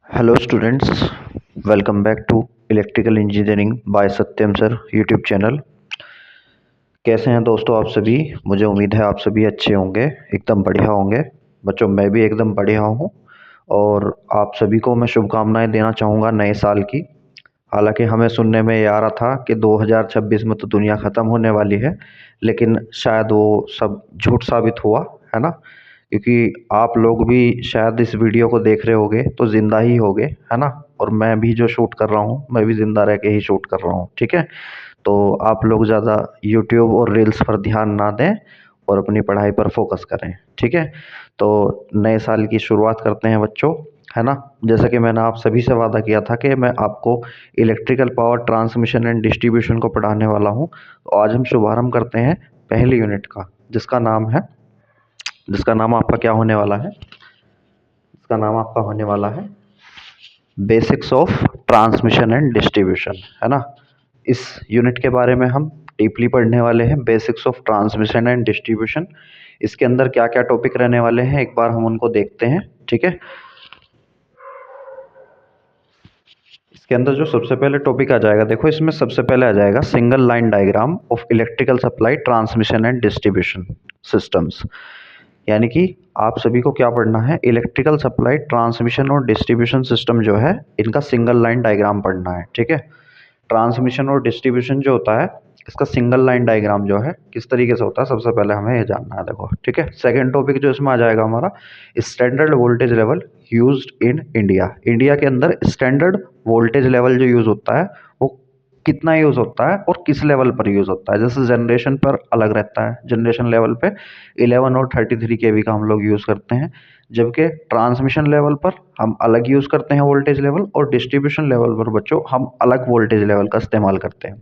Hello students, welcome back to electrical engineering by Satyam sir YouTube channel. कैसे हैं दोस्तों आप सभी? मुझे उम्मीद है आप सभी अच्छे होंगे, एकदम बढ़िया होंगे। बच्चों, मैं भी एकदम बढ़िया हूँ और आप सभी को मैं शुभकामनाएं देना चाहूँगा नए साल की। हालांकि हमें सुनने में ये आ रहा था कि 2026 में तो दुनिया ख़त्म होने वाली है, लेकिन शायद वो सब झूठ साबित हुआ, है ना? क्योंकि आप लोग भी शायद इस वीडियो को देख रहे होगे तो ज़िंदा ही होगे, है ना? और मैं भी जो शूट कर रहा हूँ, मैं भी ज़िंदा रह के ही शूट कर रहा हूँ, ठीक है? तो आप लोग ज़्यादा यूट्यूब और रील्स पर ध्यान ना दें और अपनी पढ़ाई पर फोकस करें, ठीक है? तो नए साल की शुरुआत करते हैं बच्चों, है ना? जैसा कि मैंने आप सभी से वादा किया था कि मैं आपको electrical power transmission and distribution को पढ़ाने वाला हूँ। तो आज हम शुभारंभ करते हैं पहली यूनिट का, जिसका नाम आपका क्या होने वाला है? इसका नाम आपका होने वाला है basics of transmission and distribution, है ना? इस यूनिट के बारे में हम डीपली पढ़ने वाले हैं, basics of transmission and distribution. इसके अंदर क्या क्या टॉपिक रहने वाले हैं, एक बार हम उनको देखते हैं, ठीक है? इसके अंदर जो सबसे पहले टॉपिक आ जाएगा, देखो इसमें सबसे पहले आ जाएगा single line diagram of electrical supply transmission and distribution systems. यानी कि आप सभी को क्या पढ़ना है? इलेक्ट्रिकल सप्लाई ट्रांसमिशन और डिस्ट्रीब्यूशन सिस्टम जो है, इनका सिंगल लाइन डायग्राम पढ़ना है, ठीक है? ट्रांसमिशन और डिस्ट्रीब्यूशन जो होता है, इसका सिंगल लाइन डायग्राम जो है किस तरीके से होता है, सबसे पहले हमें ये जानना है, देखो, ठीक है? सेकंड टॉपिक जो इसमें आ जाएगा हमारा, standard voltage level used in India. India के अंदर स्टैंडर्ड वोल्टेज लेवल जो यूज होता है, वो कितना यूज होता है और किस लेवल पर यूज होता है। जैसे जनरेशन पर अलग रहता है, जनरेशन लेवल पे 11 और 33 केवी का हम लोग यूज करते हैं, जबकि ट्रांसमिशन लेवल पर हम अलग यूज करते हैं वोल्टेज लेवल, और डिस्ट्रीब्यूशन लेवल पर बच्चों हम अलग वोल्टेज लेवल का इस्तेमाल करते हैं।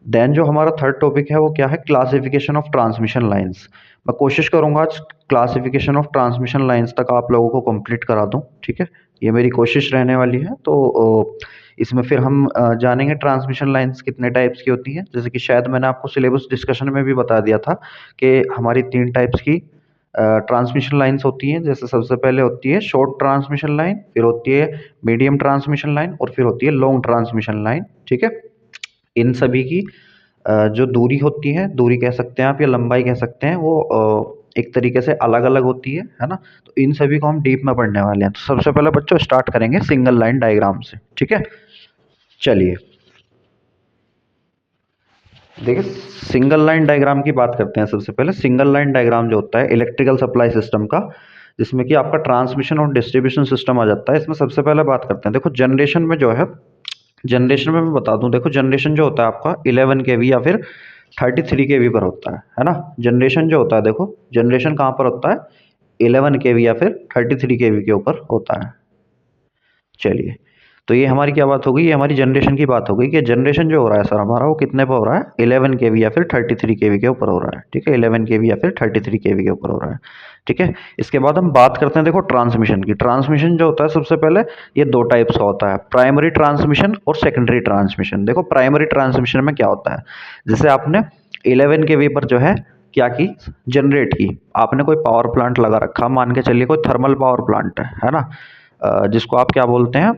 देन जो हमारा थर्ड टॉपिक है वो क्या है? Classification of transmission lines. मैं कोशिश करूंगा आज क्लासिफिकेशन ऑफ ट्रांसमिशन लाइंस तक आप लोगों को कंप्लीट करा दूं, ठीक है? ये मेरी कोशिश रहने वाली है। तो इसमें फिर हम जानेंगे ट्रांसमिशन लाइंस कितने टाइप्स की होती हैं। जैसे कि शायद मैंने आपको सिलेबस डिस्कशन में भी बता दिया था कि हमारी 3 टाइप्स की ट्रांसमिशन लाइंस होती हैं। जैसे सबसे पहले होती है शॉर्ट ट्रांसमिशन लाइन, फिर होती है मीडियम ट्रांसमिशन लाइन, और फिर होती है लॉन्ग ट्रांसमिशन लाइन, ठीक है? इन सभी की जो दूरी होती है, दूरी कह सकते हैं आप या लंबाई कह सकते हैं, वो एक तरीके से अलग-अलग होती है ना? तो इन सभी को हम डीप में पढ़ने वाले हैं। तो सबसे पहले बच्चों स्टार्ट करेंगे सिंगल लाइन डायग्राम से, ठीक है? चलिए, देखिए सिंगल लाइन डायग्राम की बात करते हैं। सबसे पहले सिंगल लाइन डायग्राम जो होता है इलेक्ट्रिकल सप्लाई सिस्टम का, जिसमें कि आपका ट्रांसमिशन और डिस्ट्रीब्यूशन सिस्टम आ जाता है। इसमें सबसे पहले बात करते हैं, देखो जनरेशन में जो है, जनरेशन में मैं बता दूं, देखो जनरेशन जो होता है आपका 11 केवी या फिर 33 केवी पर होता है ना? जनरेशन जो होता है, देखो जनरेशन कहाँ पर होता है? 11 केवी या फिर 33 केवी के ऊपर होता है। चलिए, तो ये हमारी क्या बात हो गई? ये हमारी जनरेशन की बात हो गई कि जनरेशन जो हो रहा है सर हमारा, वो कितने पर हो रहा है? 11 केवी या फिर 33 केवी के ऊपर हो रहा है, ठीक है? 11 केवी या फिर 33 केवी के ऊपर हो रहा है, ठीक है? इसके बाद हम बात करते हैं, देखो ट्रांसमिशन की। ट्रांसमिशन जो होता है सबसे पहले, ये 2 टाइप्स का होता है, प्राइमरी ट्रांसमिशन और सेकेंडरी ट्रांसमिशन। देखो प्राइमरी ट्रांसमिशन में क्या होता है, जैसे आपने 11 केवी पर जो है क्या की, जनरेट की, आपने कोई पावर प्लांट लगा रखा, मान के चलिए कोई थर्मल पावर प्लांट है ना? जिसको आप क्या बोलते हैं?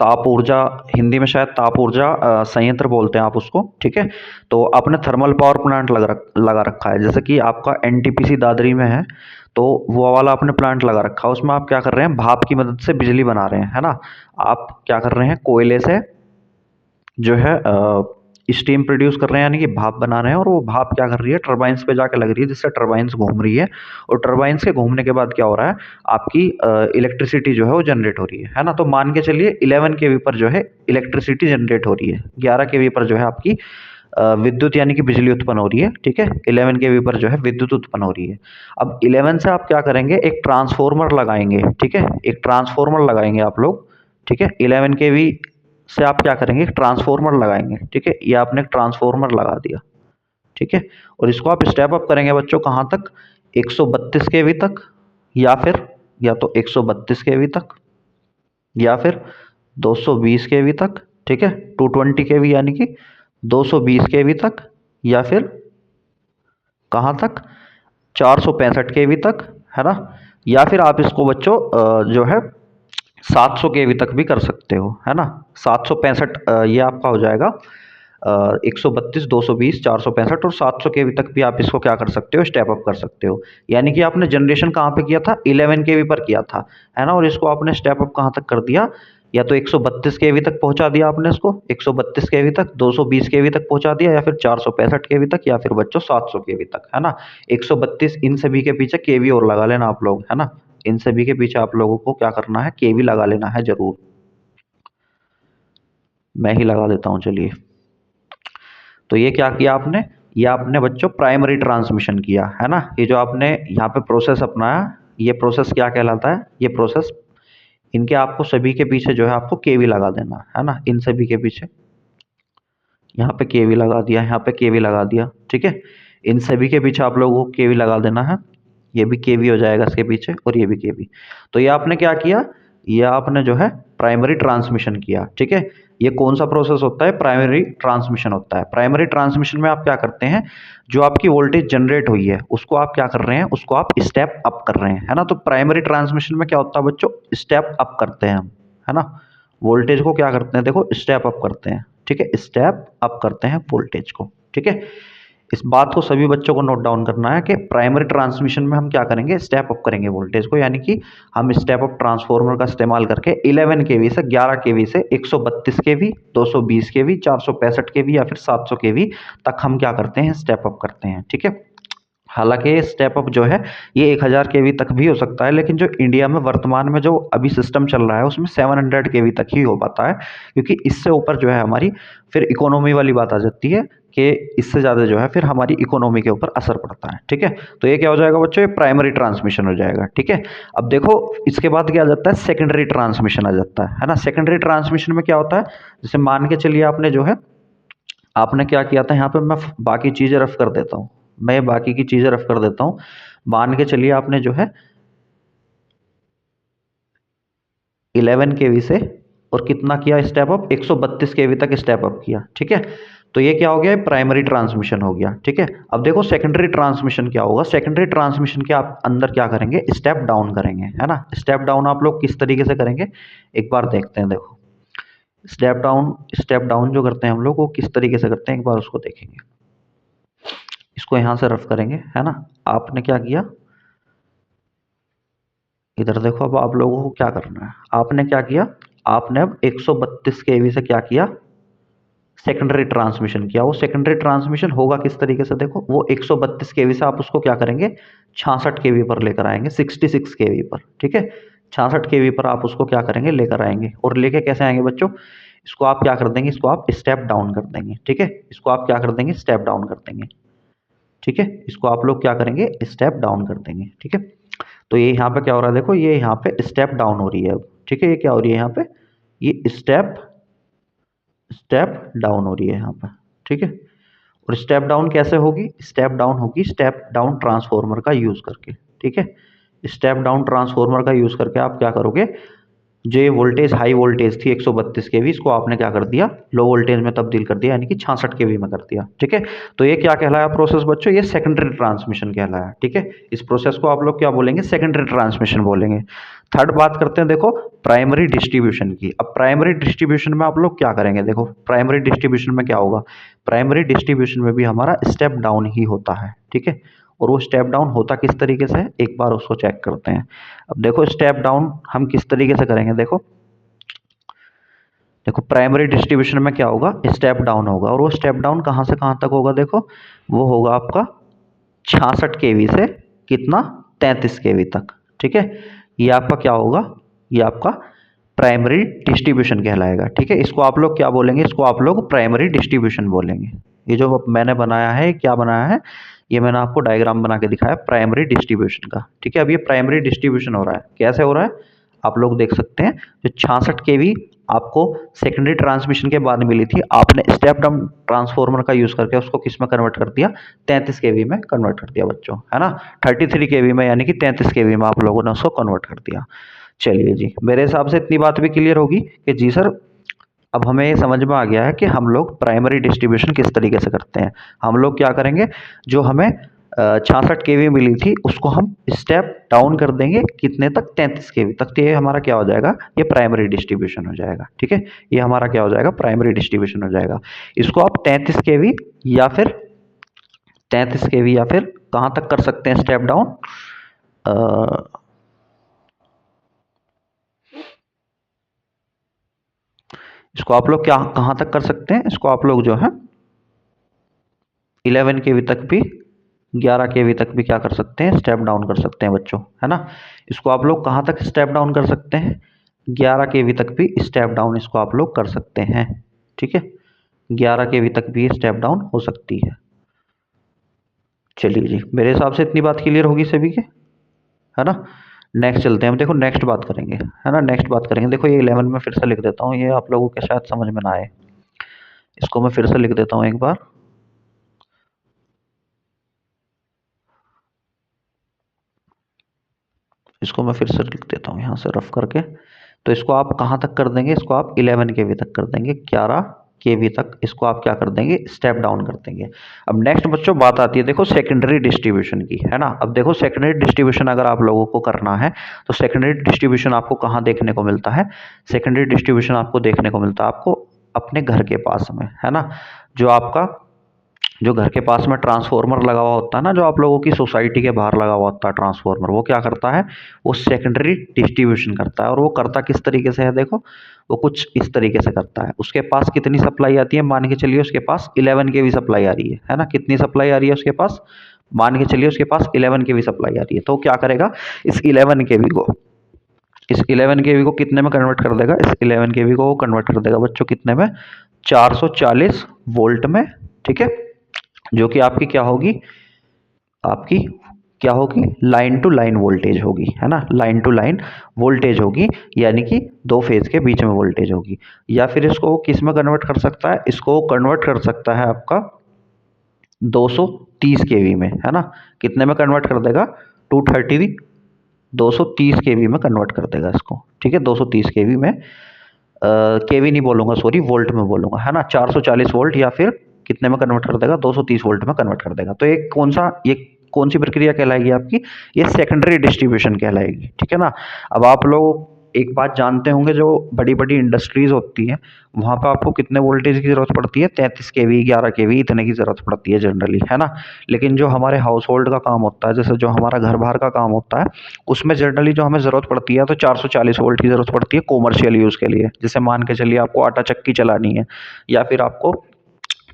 ताप ऊर्जा, हिंदी में शायद ताप ऊर्जा संयंत्र बोलते हैं आप उसको, ठीक है? तो आपने थर्मल पावर प्लांट लगा रखा है, जैसे कि आपका एनटीपीसी दादरी में है, तो वो वाला आपने प्लांट लगा रखा है। उसमें आप क्या कर रहे हैं? भाप की मदद से बिजली बना रहे हैं, है ना? आप क्या कर रहे हैं? कोयले से जो है स्टीम प्रोड्यूस कर रहे हैं, यानी कि भाप बना रहे हैं, और वो भाप क्या कर रही है? टरबाइंस पे जाके लग रही है, जिससे टरबाइंस घूम रही है, और टरबाइंस के घूमने के बाद क्या हो रहा है? आपकी इलेक्ट्रिसिटी जो है वो जनरेट हो रही है ना? तो मान के चलिए 11 केवी पर जो है इलेक्ट्रिसिटी जनरेट हो रही है, 11 केवी पर जो है आपकी विद्युत यानी कि बिजली उत्पन्न हो रही है, ठीक है? 11 केवी पर जो है विद्युत उत्पन्न हो रही है। अब 11 से आप क्या करेंगे? एक ट्रांसफॉर्मर लगाएंगे, ठीक है? एक ट्रांसफॉर्मर लगाएंगे आप लोग, ठीक है? 11 केवी से आप क्या करेंगे? एक ट्रांसफॉर्मर लगाएंगे, ठीक है? ये आपने एक ट्रांसफॉर्मर लगा दिया, ठीक है? और इसको आप स्टेप अप करेंगे बच्चों, कहाँ तक? 132 केवी तक, या फिर या तो 132 केवी तक, या फिर 220 केवी तक, ठीक है? 220 केवी यानी कि 220 केवी तक, या फिर कहाँ तक? 465 केवी तक, है ना? या फिर आप इसको बच्चों जो है 700 केवी तक भी कर सकते हो, है ना। 765 ये आपका हो जाएगा 132, 220, 465 और 700 केवी तक भी आप इसको क्या कर सकते हो, स्टेप अप कर सकते हो। यानी कि आपने जनरेशन कहाँ पे किया था, 11 केवी पर किया था, है ना। और इसको आपने स्टेप अप कहाँ तक कर दिया, या तो 132 केवी तक पहुंचा दिया आपने इसको, 132 केवी तक, 220 केवी तक पहुंचा दिया, या फिर 465 केवी तक, या फिर बच्चों 700 केवी तक, है ना। 132 इन सभी के पीछे केवी और लगा लेना आप लोग, है ना। इन सभी के पीछे आप लोगों को क्या करना है, केवी लगा लेना है जरूर। मैं ही लगा देता हूँ, चलिए। तो ये क्या किया आपने, ये आपने बच्चों प्राइमरी ट्रांसमिशन किया, है ना। ये जो आपने यहाँ पे प्रोसेस अपनाया, ये प्रोसेस क्या कहलाता है, ये प्रोसेस, इनके आपको सभी के पीछे जो है आपको केवी लगा देना है ना, इन सभी के पीछे। यहाँ पे केवी लगा दिया, यहाँ पे केवी लगा दिया, ठीक है। इन सभी के पीछे आप लोगों को केवी लगा देना है। ये भी केवी हो जाएगा इसके पीछे, और ये भी केवी। तो ये आपने क्या किया, ये आपने जो है प्राइमरी ट्रांसमिशन किया, ठीक है। ये कौन सा प्रोसेस होता है, प्राइमरी ट्रांसमिशन होता है। प्राइमरी ट्रांसमिशन में आप क्या करते हैं, जो आपकी वोल्टेज जनरेट हुई है उसको आप क्या कर रहे हैं, उसको आप स्टेप अप कर रहे हैं, है ना। तो प्राइमरी ट्रांसमिशन में क्या होता है बच्चों, स्टेप अप करते हैं हम, है ना। वोल्टेज को क्या करते हैं, देखो स्टेप अप करते हैं, ठीक है। स्टेप अप करते हैं वोल्टेज को, ठीक है। इस बात को सभी बच्चों को नोट डाउन करना है कि प्राइमरी ट्रांसमिशन में हम क्या करेंगे, स्टेप अप करेंगे वोल्टेज को, यानी कि हम स्टेप अप ट्रांसफार्मर का इस्तेमाल करके 11 केवी से 11 केवी से 132 केवी, 220 केवी, 465 केवी या फिर 700 केवी तक हम क्या करते हैं, स्टेप अप करते हैं, ठीक है। हालांकि स्टेप अप जो है ये 1000 केवी तक भी हो सकता है, लेकिन जो इंडिया में वर्तमान में जो अभी सिस्टम चल रहा है उसमें 700 केवी तक ही हो पाता है, क्योंकि इससे ऊपर जो है हमारी फिर इकोनॉमी वाली बात आ जाती है कि इससे ज़्यादा जो है फिर हमारी इकोनॉमी के ऊपर असर पड़ता है, ठीक है। तो ये क्या हो जाएगा बच्चों, ये प्राइमरी ट्रांसमिशन हो जाएगा, ठीक है। अब देखो इसके बाद क्या आ जाता है, सेकेंडरी ट्रांसमिशन आ जाता है ना। सेकेंडरी ट्रांसमिशन में क्या होता है, जैसे मान के चलिए आपने जो है, आपने क्या किया था, यहाँ पे मैं बाकी चीज़ें रफ कर देता हूँ, मैं बाकी की चीज़ें रफ कर देता हूँ। मान के चलिए आपने जो है 11 केवी से और कितना किया स्टेप अप, 132 केवी तक स्टेप अप किया, ठीक है। तो ये क्या हो गया, प्राइमरी ट्रांसमिशन हो गया, ठीक है। अब देखो सेकेंडरी ट्रांसमिशन क्या होगा, सेकेंडरी ट्रांसमिशन के आप अंदर क्या करेंगे, स्टेप डाउन करेंगे, है ना। स्टेप डाउन आप लोग किस तरीके से करेंगे, एक बार देखते हैं। देखो स्टेप डाउन जो करते हैं हम लोग वो किस तरीके से करते हैं, एक बार उसको देखेंगे। इसको यहाँ से रफ करेंगे, है ना। आपने क्या किया, इधर देखो, अब आप लोगों को क्या करना है, आपने क्या किया, आपने अब 132 केवी से क्या किया, सेकेंडरी ट्रांसमिशन किया। वो सेकेंडरी ट्रांसमिशन होगा किस तरीके से, देखो वो 132 केवी से आप उसको क्या करेंगे, 66 केवी पर लेकर आएंगे, 66 केवी पर, ठीक है। 66 केवी पर आप उसको क्या करेंगे, लेकर आएंगे। और लेके कैसे आएंगे बच्चों, इसको आप क्या कर देंगे, इसको आप स्टेप डाउन कर देंगे, ठीक है। इसको आप क्या कर देंगे, स्टेप डाउन कर देंगे, ठीक है। इसको आप लोग क्या करेंगे, स्टेप डाउन कर देंगे, ठीक है। तो ये यहाँ पे क्या हो रहा है, देखो ये यहाँ पे स्टेप डाउन हो रही है अब, ठीक है। ये क्या हो रही है यहाँ पे, ये स्टेप स्टेप डाउन हो रही है यहाँ पे, ठीक है। और स्टेप डाउन कैसे होगी, स्टेप डाउन होगी स्टेप डाउन ट्रांसफॉर्मर का यूज करके, ठीक है। स्टेप डाउन ट्रांसफॉर्मर का यूज करके आप क्या करोगे, जो ये वोल्टेज हाई वोल्टेज थी 132 केवी, इसको आपने क्या कर दिया, लो वोल्टेज में तब्दील कर दिया, यानी कि 66 केवी में कर दिया, ठीक है। तो ये क्या कहलाया प्रोसेस बच्चों, ये सेकेंडरी ट्रांसमिशन कहलाया, ठीक है। इस प्रोसेस को आप लोग क्या बोलेंगे, सेकेंडरी ट्रांसमिशन बोलेंगे। थर्ड बात करते हैं देखो प्राइमरी डिस्ट्रीब्यूशन की। अब प्राइमरी डिस्ट्रीब्यूशन में आप लोग क्या करेंगे, देखो प्राइमरी डिस्ट्रीब्यूशन में क्या होगा, प्राइमरी डिस्ट्रीब्यूशन में भी हमारा स्टेप डाउन ही होता है, ठीक है। और वो स्टेप डाउन होता किस तरीके से है, एक बार उसको चेक करते हैं। अब देखो स्टेप डाउन हम किस तरीके से करेंगे, देखो देखो प्राइमरी डिस्ट्रीब्यूशन में क्या होगा, स्टेप डाउन होगा। और वो स्टेप डाउन कहाँ से कहाँ तक होगा, देखो वो होगा आपका 66 केवी से कितना, 33 केवी तक, ठीक है। ये आपका क्या होगा, ये आपका प्राइमरी डिस्ट्रीब्यूशन कहलाएगा, ठीक है। इसको आप लोग क्या बोलेंगे, इसको आप लोग प्राइमरी डिस्ट्रीब्यूशन बोलेंगे। ये जो मैंने बनाया है, क्या बनाया है, ये मैंने आपको डायग्राम बना के दिखाया प्राइमरी डिस्ट्रीब्यूशन का, ठीक है। अब ये प्राइमरी डिस्ट्रीब्यूशन हो रहा है, कैसे हो रहा है, आप लोग देख सकते हैं। जो 66 केवी आपको सेकेंडरी ट्रांसमिशन के बाद मिली थी, आपने स्टेप डाउन ट्रांसफार्मर का यूज करके उसको किस में कन्वर्ट कर दिया, 33 केवी में कन्वर्ट कर दिया बच्चों, है ना। 33 केवी में, यानी कि 33 केवी में आप लोगों ने उसको कन्वर्ट कर दिया। चलिए जी, मेरे हिसाब से इतनी बात भी क्लियर होगी कि जी सर, अब हमें ये समझ में आ गया है कि हम लोग प्राइमरी डिस्ट्रीब्यूशन किस तरीके से करते हैं। हम लोग क्या करेंगे, जो हमें 66 केवी मिली थी उसको हम स्टेप डाउन कर देंगे कितने तक, 33 केवी तक। तो ये हमारा क्या हो जाएगा, ये प्राइमरी डिस्ट्रीब्यूशन हो जाएगा। ठीक है, ये हमारा क्या हो जाएगा, प्राइमरी डिस्ट्रीब्यूशन हो जाएगा। इसको आप 33 केवी या फिर 33 केवी या फिर कहाँ तक कर सकते हैं स्टेप डाउन, इसको आप लोग क्या कहाँ तक कर सकते हैं, इसको आप लोग जो है 11 केवी तक भी, 11 केवी तक भी क्या कर सकते हैं, स्टेप डाउन कर सकते हैं बच्चों, है ना। इसको आप लोग कहाँ तक स्टेप डाउन कर सकते हैं, 11 केवी तक भी स्टेप डाउन इसको आप लोग कर सकते हैं। ठीक है, 11 केवी तक भी स्टेप डाउन हो सकती है। चलिए जी, मेरे हिसाब से इतनी बात क्लियर होगी सभी के, है ना। नेक्स्ट चलते हैं हम, देखो नेक्स्ट बात करेंगे, है ना, नेक्स्ट बात करेंगे। देखो ये 11 में फिर से लिख देता हूँ, ये आप लोगों के शायद समझ में ना आए, इसको मैं फिर से लिख देता हूँ एक बार। इसको मैं फिर से लिख देता हूँ यहाँ से रफ करके। तो इसको आप कहाँ तक कर देंगे, इसको आप 11 केवी तक कर देंगे, 11 केवी तक इसको आप क्या कर देंगे, स्टेप डाउन कर देंगे। अब नेक्स्ट बच्चों बात आती है देखो सेकेंडरी डिस्ट्रीब्यूशन की, है ना। अब देखो सेकेंडरी डिस्ट्रीब्यूशन अगर आप लोगों को करना है तो सेकेंडरी डिस्ट्रीब्यूशन आपको कहाँ देखने को मिलता है, सेकेंडरी डिस्ट्रीब्यूशन आपको देखने को मिलता है आपको अपने घर के पास में, है ना। जो आपका जो घर के पास में ट्रांसफार्मर लगा हुआ होता है ना, जो आप लोगों की सोसाइटी के बाहर लगा हुआ होता है ट्रांसफार्मर, वो क्या करता है, वो सेकेंडरी डिस्ट्रीब्यूशन करता है। और वो करता किस तरीके से है, देखो वो कुछ इस तरीके से करता है। उसके पास कितनी सप्लाई आती है, मान के चलिए उसके पास 11 केवी सप्लाई आ रही है ना। कितनी सप्लाई आ रही है उसके पास, मान के चलिए उसके पास 11 केवी सप्लाई आ रही है। तो क्या करेगा, इस 11 केवी को कितने में कन्वर्ट कर देगा, इस 11 केवी को वो कन्वर्ट कर देगा बच्चों कितने में, 440 वोल्ट में। ठीक है, जो कि आपकी क्या होगी, आपकी क्या होगी, लाइन टू लाइन वोल्टेज होगी, है ना, लाइन टू लाइन वोल्टेज होगी, यानी कि दो फेज के बीच में वोल्टेज होगी। या फिर इसको किस में कन्वर्ट कर सकता है, इसको कन्वर्ट कर सकता है आपका 230 केवी में, है ना। कितने में कन्वर्ट कर देगा, 230 230 केवी में कन्वर्ट कर देगा इसको। ठीक है, 230 केवी में, केवी नहीं बोलूँगा सॉरी, वोल्ट में बोलूँगा, है ना। 440 वोल्ट या फिर कितने में कन्वर्ट कर देगा, 230 वोल्ट में कन्वर्ट कर देगा। तो ये कौन सी प्रक्रिया कहलाएगी आपकी, ये सेकेंडरी डिस्ट्रीब्यूशन कहलाएगी। ठीक है ना। अब आप लोग एक बात जानते होंगे, जो बड़ी बड़ी इंडस्ट्रीज होती हैं वहाँ पे आपको कितने वोल्टेज की ज़रूरत पड़ती है, 33 केवी 11 केवी इतने की ज़रूरत पड़ती है जनरली, है ना। लेकिन जो हमारे हाउस होल्ड का काम होता है, जैसे जो हमारा घर बाहर का काम होता है, उसमें जनरली जो हमें ज़रूरत पड़ती है तो 440 वोल्ट की ज़रूरत पड़ती है कॉमर्शियल यूज़ के लिए। जैसे मान के चलिए आपको आटा चक्की चलानी है, या फिर आपको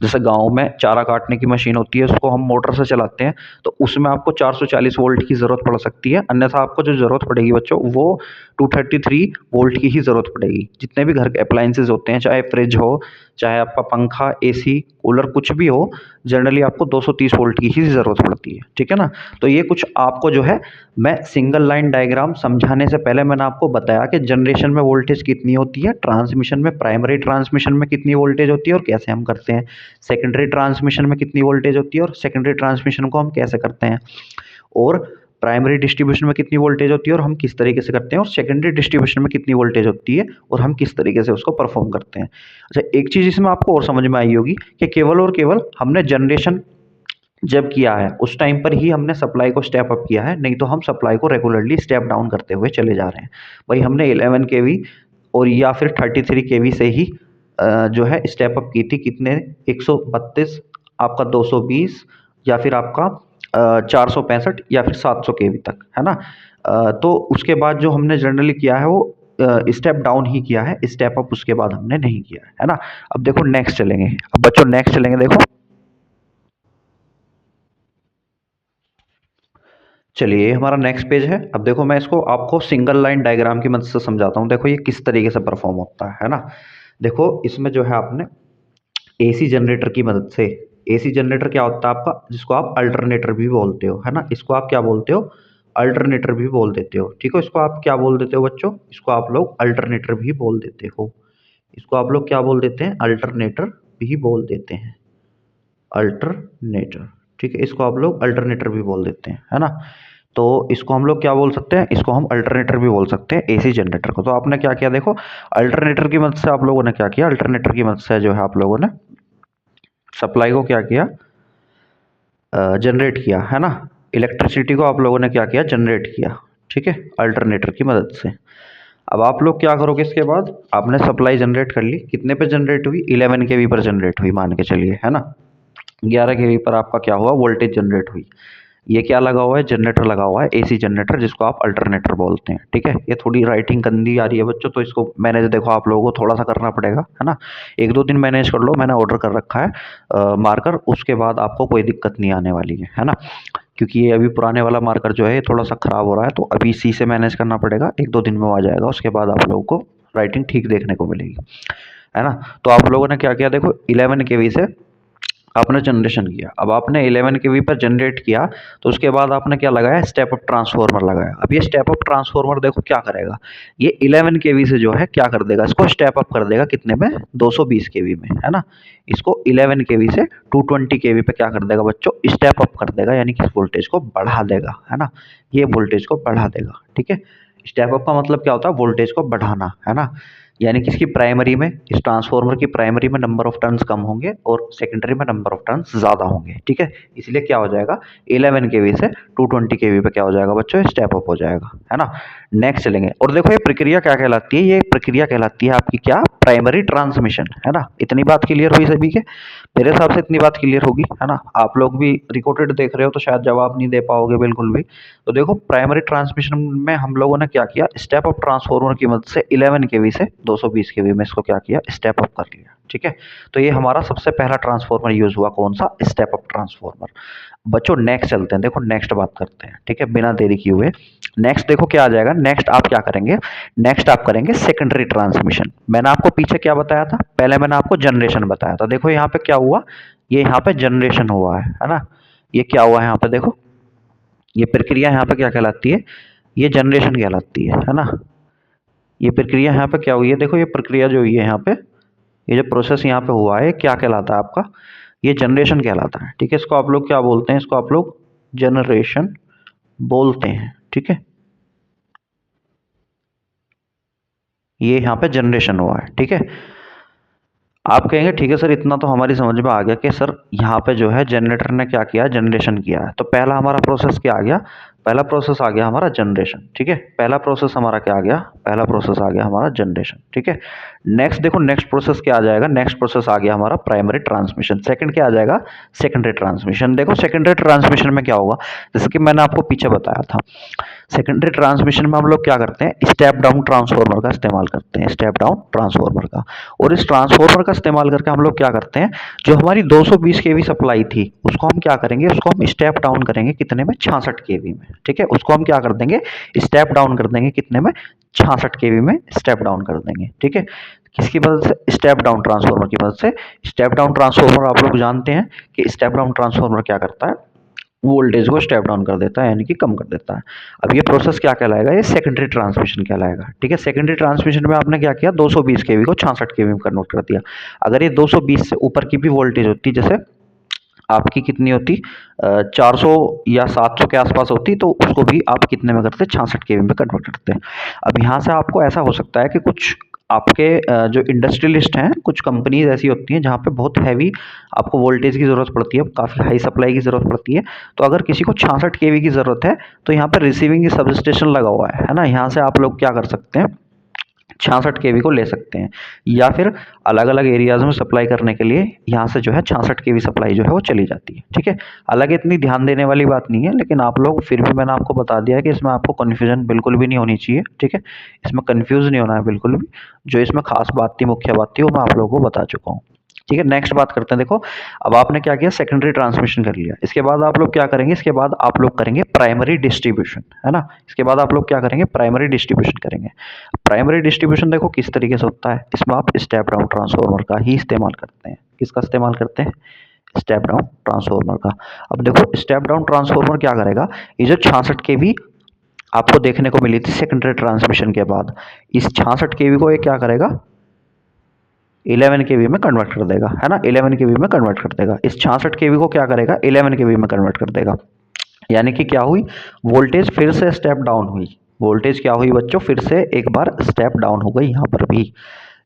जैसे गाँव में चारा काटने की मशीन होती है, उसको हम मोटर से चलाते हैं, तो उसमें आपको 440 वोल्ट की ज़रूरत पड़ सकती है। अन्यथा आपको जो ज़रूरत पड़ेगी बच्चों, वो 233 वोल्ट की ही ज़रूरत पड़ेगी। जितने भी घर के अप्लायंसेस होते हैं, चाहे फ्रिज हो, चाहे आपका पंखा, एसी, कूलर, कुछ भी हो, जनरली आपको 230 वोल्ट की ही ज़रूरत पड़ती है। ठीक है ना। तो ये कुछ आपको जो है, मैं सिंगल लाइन डायग्राम समझाने से पहले मैंने आपको बताया कि जनरेशन में वोल्टेज कितनी होती है, ट्रांसमिशन में, प्राइमरी ट्रांसमिशन में कितनी वोल्टेज होती है और कैसे हम करते हैं, सेकेंडरी ट्रांसमिशन में कितनी वोल्टेज होती है और सेकेंडरी ट्रांसमिशन को हम कैसे करते हैं, और प्राइमरी डिस्ट्रीब्यूशन में कितनी वोल्टेज होती है और हम किस तरीके से करते हैं, और सेकेंडरी डिस्ट्रीब्यूशन में कितनी वोल्टेज होती है और हम किस तरीके से उसको परफॉर्म करते हैं। अच्छा, एक चीज़ इसमें आपको और समझ में आई होगी कि केवल और केवल हमने जनरेशन जब किया है उस टाइम पर ही हमने सप्लाई को स्टेप अप किया है, नहीं तो हम सप्लाई को रेगुलरली स्टेप डाउन करते हुए चले जा रहे हैं। भाई हमने 11 केवी और या फिर 33 केवी से ही जो है स्टेप अप की थी, कितने, 132, आपका 220, या फिर आपका 465 या फिर 700 केवी तक, है ना। तो उसके बाद जो हमने जनरली किया है वो स्टेप डाउन ही किया है, स्टेप अप उसके बाद हमने नहीं किया है ना। अब देखो नेक्स्ट चलेंगे, अब बच्चों नेक्स्ट चलेंगे, देखो चलिए ये हमारा नेक्स्ट पेज है। अब देखो मैं इसको आपको सिंगल लाइन डायग्राम की मदद से समझाता हूँ। देखो ये किस तरीके से परफॉर्म होता है ना। देखो इसमें जो है आपने एसी जनरेटर की मदद से, एसी जनरेटर क्या होता है आपका, जिसको आप अल्टरनेटर भी बोलते हो, है ना। इसको आप क्या बोलते हो, अल्टरनेटर भी बोल देते हो। ठीक है, इसको आप क्या बोल देते हो बच्चों, इसको आप लोग अल्टरनेटर भी बोल देते हो। इसको आप लोग क्या बोल देते हैं, अल्टरनेटर भी बोल देते हैं, अल्टरनेटर। ठीक है, इसको आप लोग अल्टरनेटर भी बोल देते हैं, है ना। तो इसको हम लोग क्या बोल सकते हैं, इसको हम अल्टरनेटर भी बोल सकते हैं एसी जनरेटर को। तो आपने क्या किया, देखो अल्टरनेटर की मदद से आप लोगों ने क्या किया, अल्टरनेटर की मदद से जो है आप लोगों ने सप्लाई को क्या किया, जनरेट किया है ना, इलेक्ट्रिसिटी को आप लोगों ने क्या किया, जनरेट किया, ठीक है, अल्टरनेटर की मदद से। अब आप लोग क्या करोगे, इसके बाद आपने सप्लाई जनरेट कर ली, कितने पे जनरेट हुई, 11 केवी पर जनरेट हुई मान के चलिए, है ना। 11 केवी पर आपका क्या हुआ, वोल्टेज जनरेट हुई। ये क्या लगा हुआ है, जनरेटर लगा हुआ है, एसी जनरेटर, जिसको आप अल्टरनेटर बोलते हैं, ठीक है। ये थोड़ी राइटिंग गंदी आ रही है बच्चों, तो इसको मैनेज देखो आप लोगों को थोड़ा सा करना पड़ेगा, है ना। एक दो दिन मैनेज कर लो, मैंने ऑर्डर कर रखा है मार्कर, उसके बाद आपको कोई दिक्कत नहीं आने वाली है ना। क्योंकि ये अभी पुराने वाला मार्कर जो है ये थोड़ा सा ख़राब हो रहा है, तो अभी इसी से मैनेज करना पड़ेगा, एक दो दिन में वो आ जाएगा, उसके बाद आप लोगों को राइटिंग ठीक देखने को मिलेगी, है ना। तो आप लोगों ने क्या किया, देखो 11 केवी से आपने जनरेशन किया। अब आपने 11 केवी पर जनरेट किया, तो उसके बाद आपने क्या लगाया, स्टेप अप ट्रांसफार्मर लगाया। अब ये स्टेप अप ट्रांसफार्मर देखो क्या करेगा, ये 11 केवी से जो है क्या कर देगा, इसको स्टेप अप कर देगा कितने में, 220 केवी में, है ना। इसको 11 केवी से 220 केवी पे क्या कर देगा बच्चों, स्टेप अप कर देगा, यानी कि इस वोल्टेज को बढ़ा देगा, है ना। ये वोल्टेज को बढ़ा देगा, ठीक है। स्टेप अप का मतलब क्या होता है, वोल्टेज को बढ़ाना, है ना। यानी कि इसकी प्राइमरी में, इस ट्रांसफार्मर की प्राइमरी में नंबर ऑफ टर्न्स कम होंगे और सेकेंडरी में नंबर ऑफ टर्न्स ज़्यादा होंगे, ठीक है। इसलिए क्या हो जाएगा, 11 केवी से 220 केवी पे क्या हो जाएगा बच्चों, स्टेप अप हो जाएगा, है ना। नेक्स्ट चलेंगे और देखो ये प्रक्रिया क्या कहलाती है, ये प्रक्रिया कहलाती है आपकी क्या, प्राइमरी ट्रांसमिशन, है ना। इतनी बात क्लियर हुई सभी के, मेरे हिसाब से इतनी बात क्लियर होगी, है ना। आप लोग भी रिकॉर्डेड देख रहे हो तो शायद जवाब नहीं दे पाओगे बिल्कुल भी। तो देखो प्राइमरी ट्रांसमिशन में हम लोगों ने क्या किया, स्टेप अप ट्रांसफार्मर की मदद से 11 केवी से 220 केवी में इसको क्या किया, स्टेप अप कर लिया, ठीक है। तो ये हमारा सबसे पहला ट्रांसफार्मर यूज हुआ, कौन सा, स्टेप अप ट्रांसफार्मर। बच्चों नेक्स्ट चलते हैं, देखो नेक्स्ट बात करते हैं, ठीक है, बिना देरी किए हुए। नेक्स्ट देखो क्या आ जाएगा, नेक्स्ट आप क्या करेंगे, नेक्स्ट आप करेंगे सेकेंडरी ट्रांसमिशन। मैंने आपको पीछे क्या बताया था, पहले मैंने आपको जनरेशन बताया था, देखो यहाँ पे क्या हुआ, ये यहाँ पे जनरेशन हुआ है ना। ये क्या हुआ है यहाँ पे देखो, ये प्रक्रिया यहाँ पे क्या कहलाती है, ये जनरेशन कहलाती है ना। ये प्रक्रिया यहाँ पे क्या हुई है, देखो ये प्रक्रिया जो हुई है यहाँ पे, ये जो प्रोसेस यहाँ पे हुआ है क्या कहलाता है आपका, ये जनरेशन कहलाता है, ठीक है। इसको आप लोग क्या बोलते हैं, इसको आप लोग जनरेशन बोलते हैं, ठीक है। ये यहाँ पे जनरेशन हुआ है, ठीक है। आप कहेंगे ठीक है सर, इतना तो हमारी समझ में आ गया कि सर यहाँ पे जो है जनरेटर ने क्या किया, जनरेशन किया है। तो पहला हमारा प्रोसेस क्या आ गया, पहला प्रोसेस आ गया हमारा जनरेशन, ठीक है। पहला प्रोसेस हमारा क्या आ गया, पहला प्रोसेस आ गया हमारा जनरेशन, ठीक है। नेक्स्ट देखो नेक्स्ट प्रोसेस क्या आ जाएगा, नेक्स्ट प्रोसेस आ गया हमारा प्राइमरी ट्रांसमिशन। सेकंड क्या आ जाएगा, सेकेंडरी ट्रांसमिशन। देखो सेकेंडरी ट्रांसमिशन में क्या होगा, जैसे कि मैंने आपको पीछे बताया था, सेकेंडरी ट्रांसमिशन में हम लोग क्या करते हैं, स्टेप डाउन ट्रांसफार्मर का इस्तेमाल करते हैं, स्टेप डाउन ट्रांसफार्मर का। और इस ट्रांसफार्मर का इस्तेमाल करके हम लोग क्या करते हैं, जो हमारी 220 केवी सप्लाई थी उसको हम क्या करेंगे, उसको हम स्टेप डाउन करेंगे कितने में, 66 केवी में, ठीक है। उसको हम क्या कर देंगे, स्टेप डाउन कर देंगे कितने में, 66 केवी में स्टेप डाउन कर देंगे, ठीक है। किसकी मदद से, स्टेप डाउन ट्रांसफार्मर की मदद से। स्टेप डाउन ट्रांसफार्मर आप लोग जानते हैं कि स्टेप डाउन ट्रांसफार्मर क्या करता है, वोल्टेज को स्टेप डाउन कर देता है, यानी कि कम कर देता है। अब ये प्रोसेस क्या कहलाएगा, ये सेकेंडरी ट्रांसमिशन कहलाएगा, ठीक है। सेकेंडरी ट्रांसमिशन में आपने क्या किया, 220 केवी को 66 केवी में कन्वर्ट कर दिया। अगर ये 220 से ऊपर की भी वोल्टेज होती, जैसे आपकी कितनी होती, 400 या 700 के आसपास होती, तो उसको भी आप कितने में करते, 66 केवी में कन्वर्ट करते हैं। अब यहाँ से आपको ऐसा हो सकता है कि कुछ आपके जो इंडस्ट्रियलिस्ट हैं, कुछ कंपनीज ऐसी होती हैं जहाँ पे बहुत हैवी आपको वोल्टेज की ज़रूरत पड़ती है, काफ़ी हाई सप्लाई की ज़रूरत पड़ती है। तो अगर किसी को 66 केवी की ज़रूरत है, तो यहाँ पे रिसीविंग सब स्टेशन लगा हुआ है ना। यहाँ से आप लोग क्या कर सकते हैं, 66 केवी को ले सकते हैं, या फिर अलग अलग एरियाज़ में सप्लाई करने के लिए यहाँ से जो है 66 केवी सप्लाई जो है वो चली जाती है, ठीक है। हालांकि इतनी ध्यान देने वाली बात नहीं है, लेकिन आप लोग फिर भी मैंने आपको बता दिया है कि इसमें आपको कन्फ्यूजन बिल्कुल भी नहीं होनी चाहिए, ठीक है। इसमें कन्फ्यूज़ नहीं होना है बिल्कुल भी। जो इसमें खास बात थी, मुख्य बात थी, वो मैं आप लोगों को बता चुका हूँ, ठीक है। नेक्स्ट बात करते हैं, देखो अब आपने क्या किया, सेकेंडरी ट्रांसमिशन कर लिया। इसके बाद आप लोग क्या करेंगे, इसके बाद आप लोग करेंगे प्राइमरी डिस्ट्रीब्यूशन, है ना। इसके बाद आप लोग क्या करेंगे, प्राइमरी डिस्ट्रीब्यूशन करेंगे। प्राइमरी डिस्ट्रीब्यूशन देखो किस तरीके से होता है, इसमें आप स्टेप डाउन ट्रांसफार्मर का ही इस्तेमाल करते हैं। किसका इस्तेमाल करते हैं, स्टेप डाउन ट्रांसफार्मर का। अब देखो स्टेप डाउन ट्रांसफार्मर क्या करेगा, ये जो 66 केवी आपको देखने को मिली थी सेकेंडरी ट्रांसमिशन के बाद, इस 66 केवी को ये क्या करेगा, 11 केवी में कन्वर्ट कर देगा, है ना। 11 केवी में कन्वर्ट कर देगा, इस 66 केवी को क्या करेगा, 11 केवी में कन्वर्ट कर देगा। यानी कि क्या हुई, वोल्टेज फिर से स्टेप डाउन हुई, वोल्टेज क्या हुई बच्चों, फिर से एक बार स्टेप डाउन हो गई यहाँ पर भी।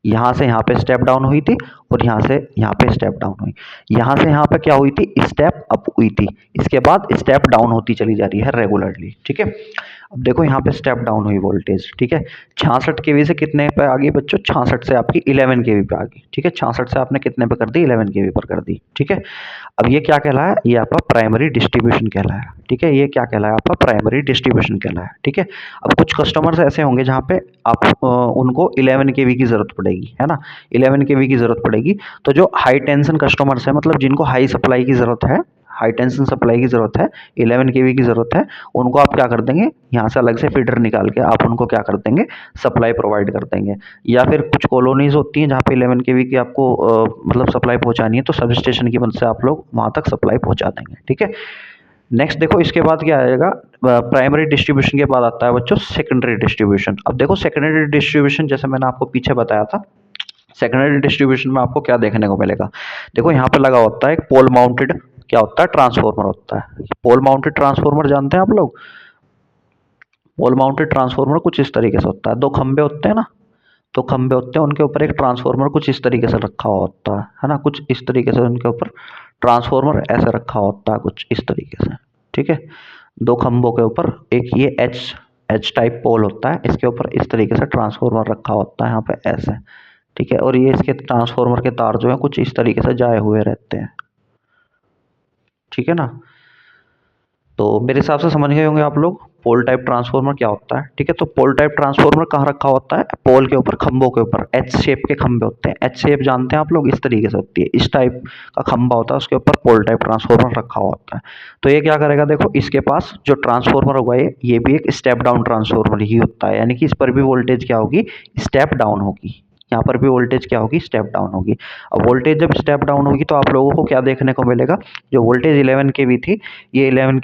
यहाँ से यहाँ पे स्टेप डाउन हुई थी और यहाँ से यहाँ पे स्टेप डाउन हुई। यहाँ से यहाँ पे क्या हुई थी, स्टेप अप हुई थी, इसके बाद स्टेप डाउन होती चली जा रही है रेगुलरली, ठीक है। अब देखो यहाँ पे स्टेप डाउन हुई वोल्टेज, ठीक है। 66 केवी से कितने पे आ गई बच्चों, 66 से आपकी 11 केवी पे आ गई, ठीक है। 66 से आपने कितने पे कर दी, 11 केवी पर कर दी, ठीक है। अब ये क्या कहलाया, ये आपका प्राइमरी डिस्ट्रीब्यूशन कहलाया, ठीक है। ये क्या कहलाया, आपका प्राइमरी डिस्ट्रीब्यूशन कहलाया, ठीक है। अब कुछ कस्टमर्स ऐसे होंगे जहाँ पे आप उनको 11 केवी की ज़रूरत पड़ेगी, है ना, 11 केवी की ज़रूरत पड़ेगी। तो जो हाई टेंशन कस्टमर्स हैं, मतलब जिनको हाई सप्लाई की ज़रूरत है, हाई टेंशन सप्लाई की ज़रूरत है, 11 केवी की ज़रूरत है, उनको आप क्या कर देंगे, यहाँ से अलग से फीडर निकाल के आप उनको क्या कर देंगे, सप्लाई प्रोवाइड कर देंगे। या फिर कुछ कॉलोनीज़ होती हैं जहाँ पे 11 केवी की आपको मतलब सप्लाई पहुँचानी है, तो सब स्टेशन की मदद से आप लोग वहाँ तक सप्लाई पहुँचा देंगे, ठीक है। नेक्स्ट देखो इसके बाद क्या आएगा, प्राइमरी डिस्ट्रीब्यूशन के बाद आता है बच्चों सेकेंडरी डिस्ट्रीब्यूशन। अब देखो सेकेंडरी डिस्ट्रीब्यूशन जैसे मैंने आपको पीछे बताया था, सेकेंडरी डिस्ट्रीब्यूशन में आपको क्या देखने को मिलेगा, देखो यहाँ पे लगा होता है एक पोल माउंटेड, क्या होता है, ट्रांसफॉर्मर होता है। पोल माउंटेड ट्रांसफॉर्मर जानते हैं आप लोग, पोल माउंटेड ट्रांसफॉर्मर कुछ इस तरीके से होता है, दो खंबे होते हैं ना, तो खंबे होते हैं, उनके ऊपर एक ट्रांसफॉर्मर कुछ इस तरीके से रखा हुआ होता है ना, कुछ इस तरीके से उनके ऊपर ट्रांसफॉर्मर ऐसे रखा होता है कुछ इस तरीके से, ठीक है। दो खंभों के ऊपर एक ये एच एच टाइप पोल होता है, इसके ऊपर इस तरीके से ट्रांसफॉर्मर रखा होता है यहाँ पे ऐसे, ठीक है। और ये इसके ट्रांसफॉर्मर के तार जो है कुछ इस तरीके से जाए हुए रहते हैं, ठीक है ना। तो मेरे हिसाब से समझ गए होंगे आप लोग पोल टाइप ट्रांसफॉर्मर क्या होता है, ठीक है। तो पोल टाइप ट्रांसफॉर्मर कहाँ रखा होता है, पोल के ऊपर, खंभों के ऊपर, एच शेप के खंभे होते हैं, एच शेप जानते हैं आप लोग, इस तरीके से होती है, इस टाइप का खंभा होता है, उसके ऊपर पोल टाइप ट्रांसफॉर्मर रखा हुआ होता है। तो ये क्या करेगा, देखो इसके पास जो ट्रांसफॉर्मर होगा ये भी एक स्टेप डाउन ट्रांसफॉर्मर ही होता है, यानी कि इस पर भी वोल्टेज क्या होगी, स्टेप डाउन होगी, यहाँ पर भी वोल्टेज क्या होगी, स्टेप डाउन होगी। अब वोल्टेज जब स्टेप डाउन होगी तो आप लोगों को क्या देखने को मिलेगा, जो वोल्टेज 11 केवी थी, ये 11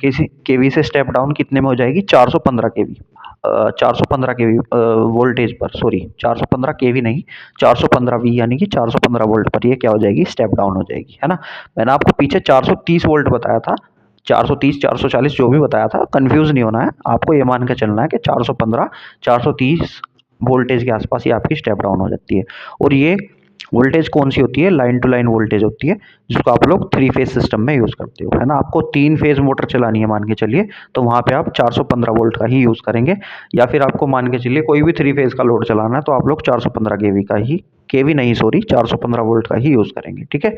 केवी से स्टेप डाउन कितने में हो जाएगी, 415 केवी, 415 केवी वोल्टेज पर, सॉरी 415 केवी नहीं, 415 वी, यानी कि 415 वोल्ट पर ये क्या हो जाएगी, स्टेप डाउन हो जाएगी, है ना। मैंने आपको पीछे 430 वोल्ट बताया था, 430 440 जो भी बताया था, कंफ्यूज नहीं होना है आपको, ये मान के चलना है कि 415 430 वोल्टेज के आसपास ही आपकी स्टेप डाउन हो जाती है। और ये वोल्टेज कौन सी होती है, लाइन टू लाइन वोल्टेज होती है, जिसको आप लोग 3 फेज सिस्टम में यूज़ करते हो, है ना। आपको 3 फेज मोटर चलानी है मान के चलिए, तो वहाँ पे आप 415 वोल्ट का ही यूज़ करेंगे। या फिर आपको मान के चलिए कोई भी 3 फेज का लोड चलाना है, तो आप लोग 415 केवी का ही, केवी नहीं सॉरी 415 वोल्ट का ही यूज़ करेंगे, ठीक है।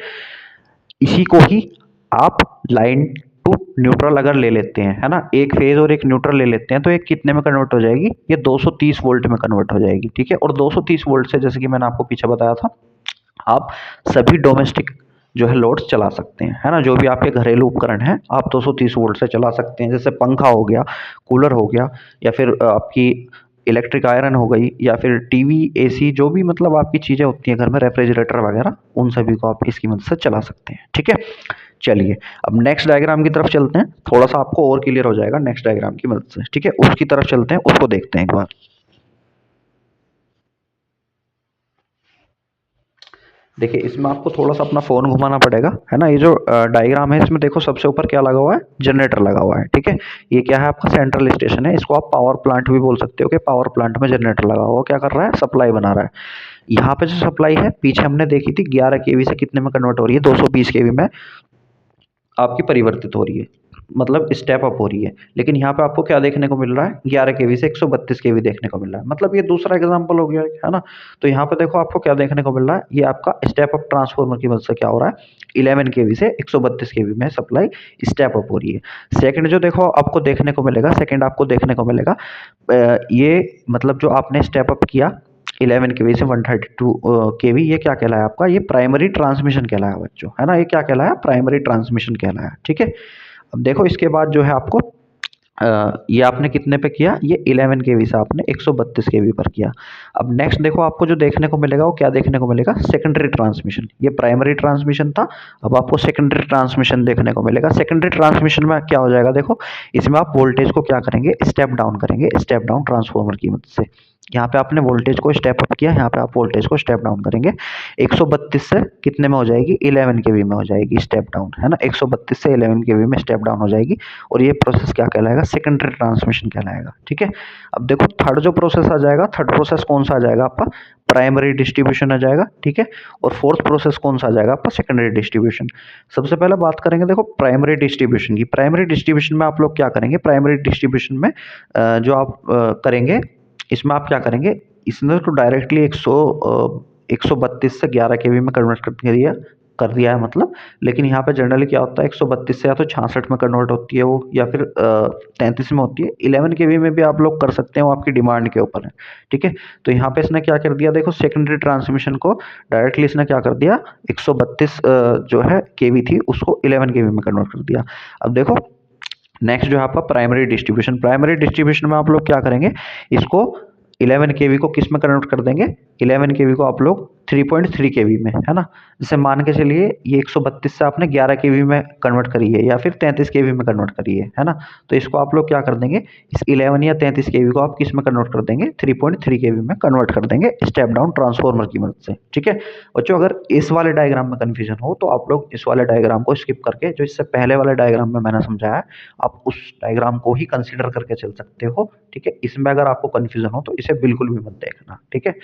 इसी को ही आप लाइन टू न्यूट्रल अगर ले लेते हैं, है ना, एक फेज और एक न्यूट्रल ले लेते हैं, तो ये कितने में कन्वर्ट हो जाएगी, ये 230 वोल्ट में कन्वर्ट हो जाएगी, ठीक है। और 230 वोल्ट से, जैसे कि मैंने आपको पीछे बताया था, आप सभी डोमेस्टिक जो है लोड्स चला सकते हैं, है ना। जो भी आपके घरेलू उपकरण हैं आप 230 वोल्ट से चला सकते हैं, जैसे पंखा हो गया, कूलर हो गया, या फिर आपकी इलेक्ट्रिक आयरन हो गई, या फिर टीवी, एसी, जो भी मतलब आपकी चीज़ें होती हैं घर में, रेफ्रिजरेटर वगैरह, उन सभी को आप इसकी मदद से चला सकते हैं, ठीक है। चलिए अब नेक्स्ट डायग्राम की तरफ चलते हैं, थोड़ा सा आपको और क्लियर हो जाएगा नेक्स्ट डायग्राम की मदद से, ठीक है। उसकी तरफ चलते हैं, उसको देखते हैं एक बार। देखिए इसमें आपको थोड़ा सा अपना फ़ोन घुमाना पड़ेगा, है ना। ये जो डायग्राम है इसमें देखो सबसे ऊपर क्या लगा हुआ है, जनरेटर लगा हुआ है, ठीक है। ये क्या है, आपका सेंट्रल स्टेशन है, इसको आप पावर प्लांट भी बोल सकते हो कि पावर प्लांट में जनरेटर लगा हुआ क्या कर रहा है, सप्लाई बना रहा है। यहाँ पे जो सप्लाई है पीछे हमने देखी थी 11 केवी से कितने में कन्वर्ट हो रही है, 220 केवी में आपकी परिवर्तित हो रही है, मतलब स्टेप अप हो रही है। लेकिन यहाँ पे आपको क्या देखने को मिल रहा है, 11 केवी से 132 केवी देखने को मिल रहा है, मतलब ये दूसरा एग्जांपल हो गया है ना। तो यहाँ पे देखो आपको क्या देखने को मिल रहा है, ये आपका स्टेप अप ट्रांसफार्मर की मदद से क्या हो रहा है, 11 केवी से 132 केवी में सप्लाई स्टेप अप हो रही है। सेकंड जो देखो आपको देखने को मिलेगा, सेकंड आपको देखने को मिलेगा, ये मतलब जो आपने स्टेप अप किया 11 केवी से 132 केवी, ये क्या कहलाया आपका, ये प्राइमरी ट्रांसमिशन कहलाया बच्चों, है ना। ये क्या कहलाया, प्राइमरी ट्रांसमिशन कहलाया, ठीक है। अब देखो इसके बाद जो है आपको ये आपने कितने पे किया, ये 11 केवी से आपने 132 केवी पर किया। अब नेक्स्ट देखो आपको जो देखने को मिलेगा वो क्या देखने को मिलेगा, सेकेंडरी ट्रांसमिशन। ये प्राइमरी ट्रांसमिशन था, अब आपको सेकेंडरी ट्रांसमिशन देखने को मिलेगा। सेकेंडरी ट्रांसमिशन में क्या हो जाएगा, देखो इसमें आप वोल्टेज को क्या करेंगे, स्टेप डाउन करेंगे, स्टेप डाउन ट्रांसफॉर्मर की मदद से। यहाँ पे आपने वोल्टेज को स्टेप अप किया, यहाँ पे आप वोल्टेज को स्टेप डाउन करेंगे। 132 से कितने में हो जाएगी, 11 केवी में हो जाएगी स्टेप डाउन, है ना। 132 से 11 केवी में स्टेप डाउन हो जाएगी और ये प्रोसेस क्या कहलाएगा, सेकेंडरी ट्रांसमिशन कहलाएगा, ठीक है। अब देखो थर्ड जो प्रोसेस आ जाएगा, थर्ड प्रोसेस कौन सा आ जाएगा आपका, प्राइमरी डिस्ट्रीब्यूशन आ जाएगा, ठीक है। और फोर्थ प्रोसेस कौन सा आ जाएगा आपका, सेकेंडरी डिस्ट्रीब्यूशन। सबसे पहले बात करेंगे देखो प्राइमरी डिस्ट्रीब्यूशन की। प्राइमरी डिस्ट्रीब्यूशन में आप लोग क्या करेंगे, प्राइमरी डिस्ट्रीब्यूशन में जो आप करेंगे, इसमें आप क्या करेंगे, इसने तो डायरेक्टली 132 से 11 केवी में कन्वर्ट कर दिया है मतलब। लेकिन यहाँ पे जनरली क्या होता है, 132 से या तो 66 में कन्वर्ट होती है वो, या फिर 33 में होती है। 11 केवी में भी आप लोग कर सकते हैं, वो आपकी डिमांड के ऊपर है, ठीक है। तो यहाँ पे इसने क्या कर दिया, देखो सेकेंडरी ट्रांसमिशन को डायरेक्टली इसने क्या कर दिया, 132 जो है केवी थी उसको 11 केवी में कन्वर्ट कर दिया। अब देखो नेक्स्ट जो है आपका प्राइमरी डिस्ट्रीब्यूशन। प्राइमरी डिस्ट्रीब्यूशन में आप लोग क्या करेंगे, इसको 11 केवी को किस में कन्वर्ट कर देंगे, 11 केवी को आप लोग 3.3 केवी में, है ना। जैसे मान के चलिए ये 132 से आपने 11 केवी में कन्वर्ट करी है या फिर 33 केवी में कन्वर्ट करी है ना। तो इसको आप लोग क्या कर देंगे, इस 11 या 33 केवी को आप किस में कन्वर्ट कर देंगे, 3.3 केवी में कन्वर्ट कर देंगे स्टेप डाउन ट्रांसफार्मर की मदद से, ठीक है। बच्चों अगर इस वाले डायग्राम में कन्फ्यूजन हो तो आप लोग इस वाले डायग्राम को स्किप करके, जो इससे पहले वाले डायग्राम में मैंने समझाया, आप उस डायग्राम को ही कंसीडर करके चल सकते हो, ठीक है। इसमें अगर आपको कंफ्यूजन हो तो इसे बिल्कुल भी मत देखना, ठीक है।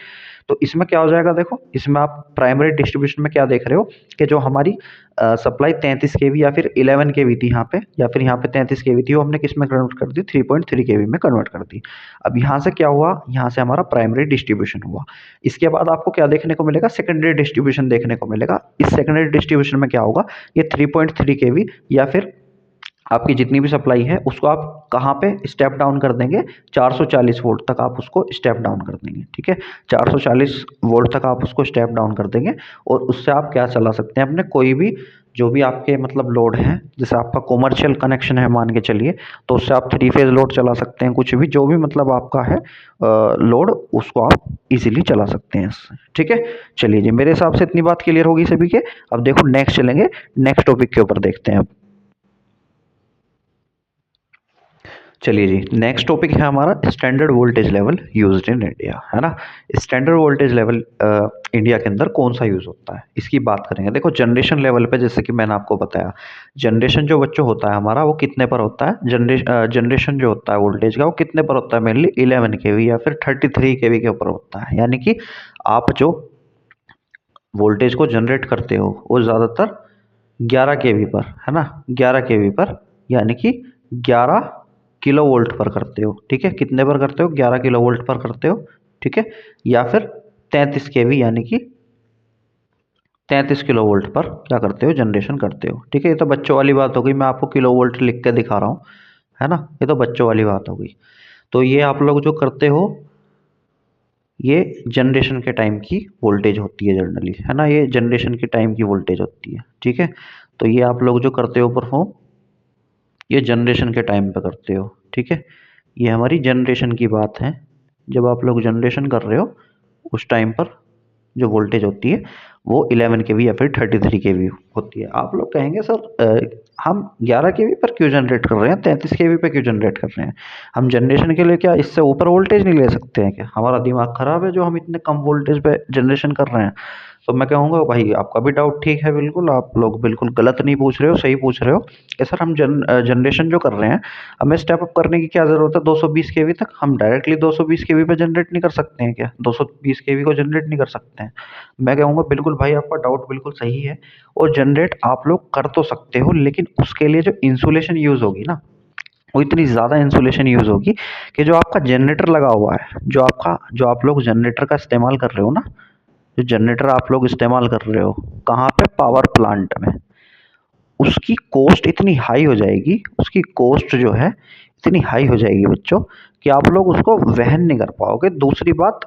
तो इसमें क्या हो जाएगा, देखो इसमें आप प्राइमरी डिस्ट्रीब्यूशन में क्या देख रहे हो कि जो हमारी सप्लाई 33 केवी या फिर 11 केवी थी यहाँ पे, या फिर यहाँ पे 33 केवी थी, वो हमने किस में कन्वर्ट कर दी, 3.3 केवी में कन्वर्ट कर दी। अब यहाँ से क्या हुआ, यहाँ से हमारा प्राइमरी डिस्ट्रीब्यूशन हुआ। इसके बाद आपको क्या देखने को मिलेगा, सेकेंडरी डिस्ट्रीब्यूशन देखने को मिलेगा। इस सेकेंडरी डिस्ट्रीब्यूशन में क्या होगा, ये 3.3 केवी या फिर आपकी जितनी भी सप्लाई है उसको आप कहाँ पे स्टेप डाउन कर देंगे, 440 वोल्ट तक आप उसको स्टेप डाउन कर देंगे, ठीक है। 440 वोल्ट तक आप उसको स्टेप डाउन कर देंगे और उससे आप क्या चला सकते हैं अपने कोई भी जो भी आपके मतलब लोड है, जैसे आपका कॉमर्शियल कनेक्शन है मान के चलिए, तो उससे आप 3 फेज लोड चला सकते हैं, कुछ भी जो भी मतलब आपका है लोड, उसको आप इजीली चला सकते हैं इससे, ठीक है। चलिए जी, मेरे हिसाब से इतनी बात क्लियर होगी सभी के। अब देखो नेक्स्ट चलेंगे, नेक्स्ट टॉपिक के ऊपर देखते हैं अब। चलिए जी, नेक्स्ट टॉपिक है हमारा standard voltage level used in India, है ना। स्टैंडर्ड वोल्टेज लेवल इंडिया के अंदर कौन सा यूज़ होता है, इसकी बात करेंगे। देखो जनरेशन लेवल पे, जैसे कि मैंने आपको बताया, जनरेशन जो बच्चों होता है हमारा, वो कितने पर होता है, जनरेशन जो होता है वोल्टेज का, वो कितने पर होता है, मेनली 11 केवी या फिर 33 केवी के ऊपर होता है। यानी कि आप जो वोल्टेज को जनरेट करते हो वो ज़्यादातर 11 केवी पर, है ना, 11 केवी पर, यानी कि 11 किलो वोल्ट पर करते हो, ठीक है। कितने पर करते हो, 11 किलो वोल्ट पर करते हो, ठीक है। या फिर 33 केवी यानी कि 33 किलो वोल्ट पर क्या करते हो, जनरेशन करते हो, ठीक है। ये तो बच्चों वाली बात हो गई, मैं आपको किलो वोल्ट लिख के दिखा रहा हूँ, है ना। ये तो बच्चों वाली बात हो गई। तो ये आप लोग जो करते हो, ये जनरेशन के टाइम की वोल्टेज होती है जनरली, है ना। ये जनरेशन के टाइम की वोल्टेज होती है, ठीक है। तो ये आप लोग जो करते हो परफॉर्म, ये जनरेशन के टाइम पे करते हो, ठीक है। ये हमारी जनरेशन की बात है। जब आप लोग जनरेशन कर रहे हो उस टाइम पर जो वोल्टेज होती है वो 11 केवी या फिर 33 केवी होती है। आप लोग कहेंगे सर हम 11 केवी पर क्यों जनरेट कर रहे हैं, 33 केवी पे क्यों जनरेट कर रहे हैं, हम जनरेशन के लिए क्या इससे ऊपर वोल्टेज नहीं ले सकते हैं क्या, हमारा दिमाग खराब है जो हम इतने कम वोल्टेज पे जनरेशन कर रहे हैं। तो मैं कहूँगा भाई आपका भी डाउट ठीक है, बिल्कुल आप लोग बिल्कुल गलत नहीं पूछ रहे हो, सही पूछ रहे हो कि सर हम जनरेशन जो कर रहे हैं, हमें स्टेप अप करने की क्या ज़रूरत है 220 केवी तक, हम डायरेक्टली 220 केवी पे जनरेट नहीं कर सकते हैं क्या, 220 केवी को जनरेट नहीं कर सकते हैं। मैं कहूँगा बिल्कुल भाई आपका डाउट बिल्कुल सही है, और जनरेट आप लोग कर तो सकते हो, लेकिन उसके लिए जो इंसुलेशन यूज़ होगी ना, वो इतनी ज़्यादा इंसुलेशन यूज़ होगी कि जो आपका जनरेटर लगा हुआ है, जो आप लोग जनरेटर का इस्तेमाल कर रहे हो ना, जो जनरेटर आप लोग इस्तेमाल कर रहे हो कहाँ पे, पावर प्लांट में, उसकी कॉस्ट इतनी हाई हो जाएगी, उसकी कॉस्ट जो है इतनी हाई हो जाएगी बच्चों कि आप लोग उसको वहन नहीं कर पाओगे। दूसरी बात,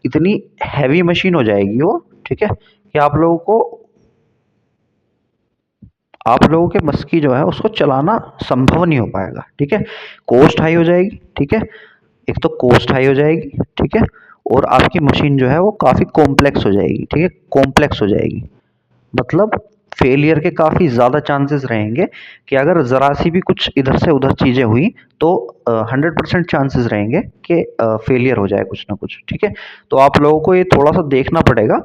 इतनी हैवी मशीन हो जाएगी वो, ठीक है, कि आप लोगों के बस की जो है उसको चलाना संभव नहीं हो पाएगा, ठीक है। कॉस्ट हाई हो जाएगी, ठीक है, एक तो कॉस्ट हाई हो जाएगी, ठीक है, और आपकी मशीन जो है वो काफ़ी कॉम्प्लेक्स हो जाएगी, ठीक है, कॉम्प्लेक्स हो जाएगी, मतलब फेलियर के काफ़ी ज़्यादा चांसेस रहेंगे कि अगर ज़रा सी भी कुछ इधर से उधर चीज़ें हुई तो 100% चांसेस रहेंगे कि फेलियर हो जाए कुछ ना कुछ। ठीक है, तो आप लोगों को ये थोड़ा सा देखना पड़ेगा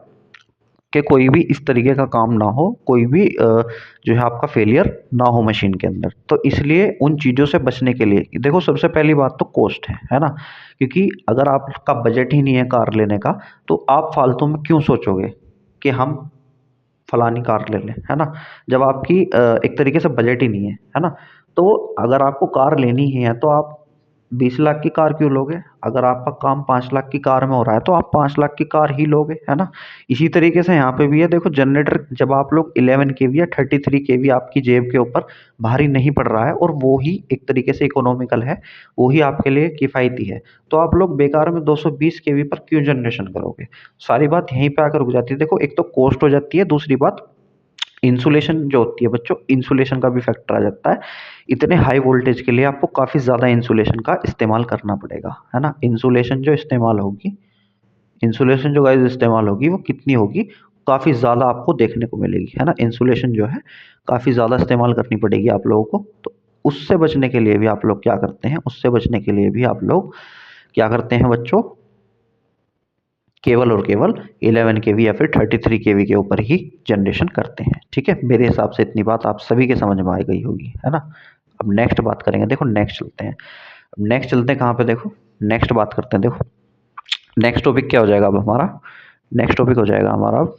कि कोई भी इस तरीके का काम ना हो, कोई भी जो है आपका फेलियर ना हो मशीन के अंदर। तो इसलिए उन चीज़ों से बचने के लिए देखो, सबसे पहली बात तो कॉस्ट है ना? क्योंकि अगर आपका बजट ही नहीं है कार लेने का, तो आप फालतू में क्यों सोचोगे कि हम फलानी कार ले लें, है ना? जब आपकी एक तरीके से बजट ही नहीं है ना? तो अगर आपको कार लेनी ही है तो आप 20 लाख की कार क्यों लोगे? अगर आपका काम 5 लाख की कार में हो रहा है तो आप 5 लाख की कार ही लोगे, है ना? इसी तरीके से यहाँ पे भी है, देखो जनरेटर जब आप लोग 11 केवी या 33 केवी आपकी जेब के ऊपर भारी नहीं पड़ रहा है और वो ही एक तरीके से इकोनॉमिकल है, वो ही आपके लिए किफ़ायती है, तो आप लोग बेकार में 220 केवी पर क्यों जनरेशन करोगे? सारी बात यहीं पे आकर रुक जाती है। देखो, एक तो कॉस्ट हो जाती है, दूसरी बात इंसुलेशन जो होती है बच्चों, इंसुलेशन का भी फैक्टर आ जाता है। इतने हाई वोल्टेज के लिए आपको काफ़ी ज़्यादा इंसुलेशन का इस्तेमाल करना पड़ेगा, है ना? इंसुलेशन जो गाइस इस्तेमाल होगी वो कितनी होगी? काफ़ी ज़्यादा आपको देखने को मिलेगी, है ना? इंसुलेशन जो है काफ़ी ज़्यादा इस्तेमाल करनी पड़ेगी आप लोगों को। तो उससे बचने के लिए भी आप लोग क्या करते हैं, उससे बचने के लिए भी आप लोग क्या करते हैं बच्चों, केवल और केवल 11 केवी या फिर 33 केवी के ऊपर ही जनरेशन करते हैं। ठीक है, मेरे हिसाब से इतनी बात आप सभी के समझ में आ गई होगी, है ना? अब नेक्स्ट बात करेंगे, देखो नेक्स्ट चलते हैं। नेक्स्ट चलते हैं कहाँ पे, देखो नेक्स्ट बात करते हैं। देखो नेक्स्ट टॉपिक क्या हो जाएगा अब हमारा, नेक्स्ट टॉपिक हो जाएगा हमारा, अब